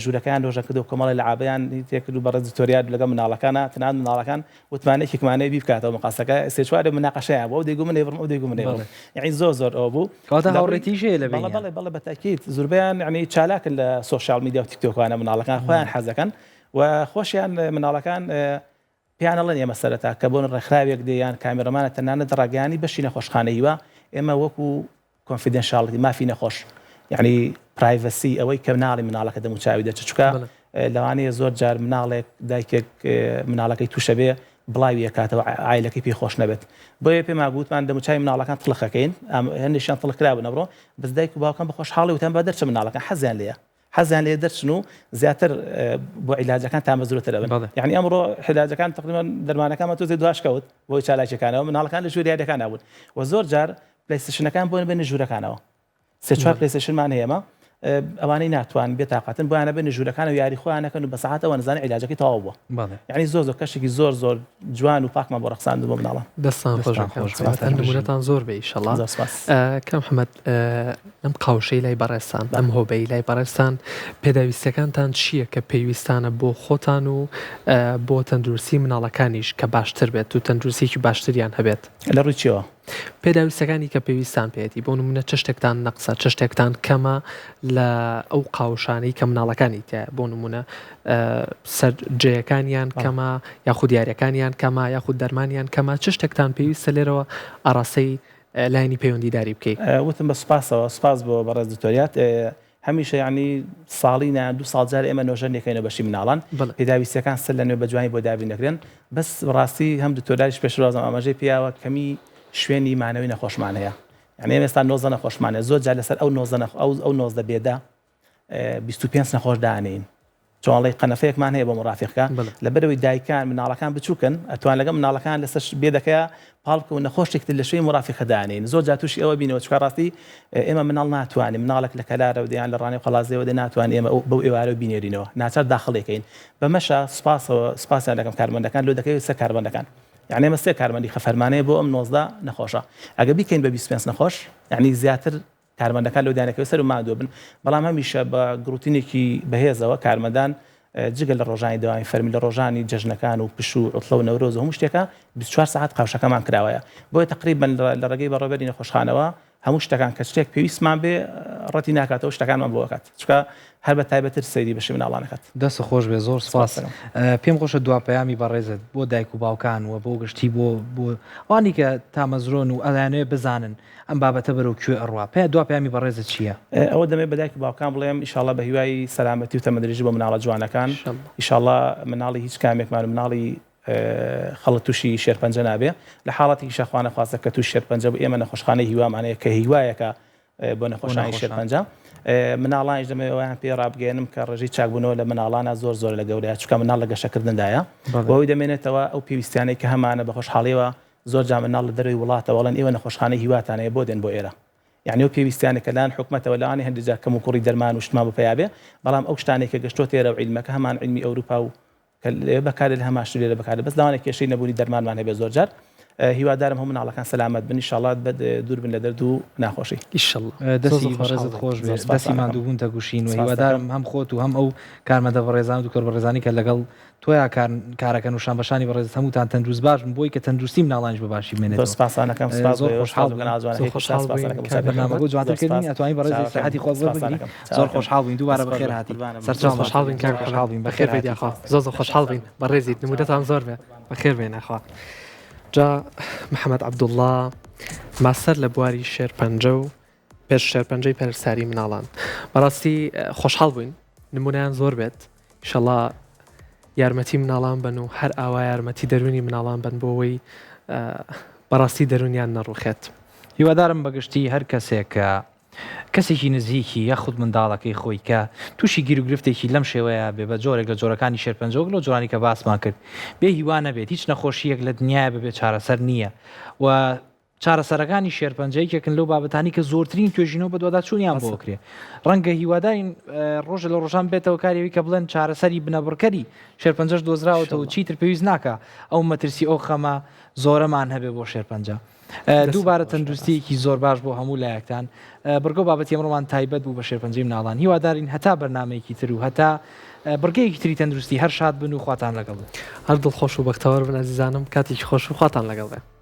ژوورەکان ڕۆژەکرد و کۆمەڵی لە عابیان تێکرد و بە ڕێزیتۆریات لەگەڵ مناڵەکانە تەنانەت مناڵەکان وتمانێکێکمانەی بی بکاتەوە مەقاسەکە سێچوارێ مناقەشەیە بۆ دەیگو من ئێوەم ئەو دەیگو من ئێوەم یعنی زۆر ئەوە بوو کەواتە هاوڕێتیژەیە لە بینیان بەڵێ بە تاکید زۆربەیان یعنی چالاکن لە سۆشیال میدیا و تیکتۆکانە مناڵەکان خۆیان حەزەکەن و خۆشیان مناڵەکان پیانەڵێن ئێمە سەرەتا کە بۆن ڕێکخراوێک دەیان کامێرەمانە تەنانەت ڕاگەیانی بەشی نەخۆشخانەییوە ئێمە وەکو کۆنفیدێنشاڵیتی مافی نەخۆش یعنی پرایڤەسی ئەوەی کە مناڵی مناڵەکە دەموچاوی دەچچکە لەوانەیە زۆر جار مناڵێک دایکێک مناڵەکەی تووشە بێ بڵاوی کاتەوە عیلەکەی پێ خۆش نەبێت بۆیە پێما گوتمان دەموچای مناڵەکان تڵخەکەین هەندێکیان تڵکرا بنەبڕۆ بەس دایک و باوکان بە خۆشحاڵی وتیان با دەرچە مناڵەکان حەزیان لێ دەرچن و زیاتر بۆ عیلاجەکان تا مەزروتر دەبن یعنی ئەمڕۆ عیلاجەکان تقریبا دەرمانەکانمە تۆزێ دوش کەوت بۆی چالاکیەکانەوە مناڵەکان لە ژووری یاریەکان نبوون و زۆر جار پلیستیشنەکان بۆن بێنە ژوورەکانەوە سێ-چوار پلیستیشنمان هەیەمە ئەوانەی ناتوان بێتاقەتن بۆیانە بێنە ژوورەکان و یاری خۆیانەکەن و بە سەعاتەوە نزانێ عیلاجەکەی تەواو بووە یعنی زۆر کەشێکی زۆر جوان و پاکمان بۆ ڕەخساندن بۆ مناڵان دەستان خۆش نمونەتان زۆر بێ ئینشەڵڵا کەم محەممەد ئەم قاوشەی لای بەڕێستان ئەم هۆبەی لای بەڕێستان پێداویستەکانتان چییە کە پێویستانە بۆ خۆتان و بۆ تەندروستی مناڵەکانیش کە باشتر بێت و تەندروستێکی باشتریان هەبێت لە ڕوویەوە پێداویستەکانی کە پێویستان پێێتی بۆ نمونە چ شتێکتان نەقسە چ شتێکتان کەمە لە ئەو قاوشانەی کە مناڵەکانی تایە بۆ نمونە سەرجەیەکانیان کەمە یاخود یاریەکانیان کەمە یاخود دەرمانیان کەمە چ شتێکتان پێویستە لێرەوە ئاڕاستەی لایەنی پەیوەندیداری بکەیت وتم بە سپاس بۆ بەڕێز دکتۆریات هەمیشە ینی ساڵینە دو ساڵجار ئێمە نۆژە نەکەینە بەشی مناڵان پێداویستەکان سەر لە نوێ بە جوانی بۆ دابین دەکرێن بەس ڕاستی هەم دکتۆراریش پێشڕازم ئاماژەی پیاوە کەمی شوێنی مانەوەی نەخۆشمان هەیە یعنی ئێستا نۆزە نەخۆشمانە زۆر جار لەسەر ئەو نۆزدە بێدا 25 نەخۆش دانین چۆنڵی قەنەفەیەکمان هەیە بۆ مرافقەکە لەبەرەوەی دایکان مناڵەکان بچووکن ئەتوان لەگەڵ مناڵەکان لەسەر بێدەکەیە پاڵکە و نەخۆشێکتر لە شوێی مرافقە دانین زۆر جار تووشی ئەوە بینەوە چکار ڕاستی ئێمە مناڵ ناتوانین مناڵێک لە کەلارە و دەیان لە ڕانەی قەڵازەوە ناتوانین ئێمە بەو ئێوارە بینێرینەوە ناچار داخڵێکین بەمەشە سپاسیان دەکەم کارمەندەکان لۆ دەکەوێت سەر کارمەندەکان یعنی ئێمە سێ کارمەندی خەفەرمانەیە بۆ ئەم 19 نەخۆشە ئەگە بیکەین بە 25 نەخۆش یعنی زیاتر کارمەندەکان لەو دانەکەوێت سەر و مادووە بن بەڵام هەمیشە بە گروتینێکی بەهێزەوە کارمەندان جگە لە ڕۆژانی داوای فەرمی لە ڕۆژانی جەژنەکان و پش و ڕۆتڵە و نەورۆز و هەموو شتێکە 24 ساعت قاوشەکەمان کراوەیە بۆیە تقریبا لە ڕێگەی بەڕێوەبەری نەخۆشخانەوە هەموو شتەکان کە شتێک پێویستمان بێ ڕەتی ناکاتەوە شتەکانمان بۆ وەکات چکە هەر بە تایبەتر سەیری بەشی مناڵانەکەت دەست خۆش بێ زۆر سپاس پێم خۆشە دواپەیامی بەڕێزت بۆ دایک و باوکان و بۆ گشتی بۆ ئەوانی کە تامەزرۆن و ئەلایەنەوێ بزانن ئەم بابەتە بەرەو کوێ ئەڕوا پێ دواپەیامی بەڕێزت چییە؟ ئەوە دەمێ بە دایک و باوکان بڵێم ئیشاڵڵا بە هیوای سەلامەتی و تەمەدرێژی بۆ مناڵە جوانەکان ئیشاڵڵا مناڵی هیچ کامێکمان مناڵی خەڵت تووشی شێرپەنجە نابێ لە حاڵەتی شەخوانە خواستە کە تووش شێرپەنجە بۆ ئێمە نەخۆشخانەی هیوامانەیە کە هیوایەکە بۆ نەخۆشانی شێرپەنجە مناڵانیش دەمەوەیان پێ ڕابگەێنم کە ڕێژی چاکبوونەوە لە مناڵانە زۆر لە گەورەیە چکە مناڵ لە گەشەکردندایە بۆی دەمێنێتەوە ئەو پێویستیانەی کە هەمانە بە خۆشحاڵیەوە زۆر جا مناڵ لە دەروی وڵاتەوەڵەن ئێوە نەخۆشخانەی هیواتانەیە بۆ دێن بۆ ئێرە یعنی ئەو پێویستیانێکە لایەن حکومەتەوە لەوانی هەندێک کەم و کوڕی دەرمان و شتمان بەپیابێ بەڵام ئەو شتانێک کە گەشتۆ تێرە و عیلمەکە هەمان عیلمی ئەوروپا و بەکارێت لە هەماشت لێرە بەکارێت بەس داوانێک کێشەی نەبوونی دەرمانمان هەبێ زۆر جار هیوادارم هەموو مناڵەکان سەلامەت بن ئیشاڵڵا بە دوور بن لە دەرد و ناخۆشی ئیشەڵڵا دەستی بەڕێزت خۆش بێت دەستی ماندووبوون تەگوشین و هیوادارم هەم خۆت و هەم ئەو کارمەدە بەڕێزان و دوکەر بەڕێزانی کە لەگەڵ تۆیا کارەکەن و شانبەشانی بەڕێز هەمووتان تەندروست باش بن بۆی کە تەندروستی مناڵانیش بەباشی بمێنێت سپاسانەکەم زۆر خۆشحاڵ جوانترکردنی ئەتوانی بەڕێزی سەحەتی خۆت بگری زۆر خۆشحاڵ بووین دووبارە بەخێر هاتی سەرچاو خۆشحاڵ بین کاک خۆشحاڵ بین بەخێر بێت یاخوا زۆر خۆشحاڵ بین بەڕێزی نمودەتان زۆر بێ بەخێر بێن یاخوا جا محەممەد عەبدوڵڵا ماستەر لە بواری شێرپەنجە و پێش شێرپەنجەی پەرساری مناڵان بەڕاستی خۆشحاڵ بووین نمونەیان زۆر بێت ئیشەڵڵا یارمەتی مناڵان بن و هەر ئاوا یارمەتی دەرونی مناڵان بن بۆەوەی بەڕاستی دەرونیان نەڕوخێت هیوادارم بەگشتی هەر کەسێک کە کەسێکی نزیکی یاخود منداڵەکەی خۆی کە تووشی گیر و گرفتێکی لەم شێوەیە بێ بە جۆرێک لە جۆرەکانی شێرپەنجە و لە جۆرانی کە باسمان کرد بێ هیوانە بێت هیچ نەخۆشیەک لە دنیاە ببێت چارەسەر نییە و چارەسەرەکانی شێرپەنجەی کەکن لەو بابەتانی کە زۆرترین توێژینەوە بە دووەدا چوونیان بۆ کرێ ڕەنگە هیوادارین ڕۆژە لە ڕۆژان بێتەوە کارێوی کە بڵێن چارەسەری بنەبڕکەری شێرپەنجەش دۆزراوەتەوە و چیتر پێویست ناکە ئەو مەترسی ئەو خەمە زۆرەمان هەبێ بۆ شێرپەنجە دووبارە تەندروستیەکی زۆر باش بۆ هەموو لایەکتان بەرگۆ بابەتی ئەمڕۆمان تایبەت بوو بە شێرپەنجەی مناڵان هیوادارین هەتا بەرنامەیەکی تر و هەتا بڕگەیەکی تری تەندروستی هەر شاد بن و خواتان لەگەڵ هەر دڵخۆش و بەختەوەر بن ئەزیزانم کاتێکی خۆش و خواتان لەگەڵ بێ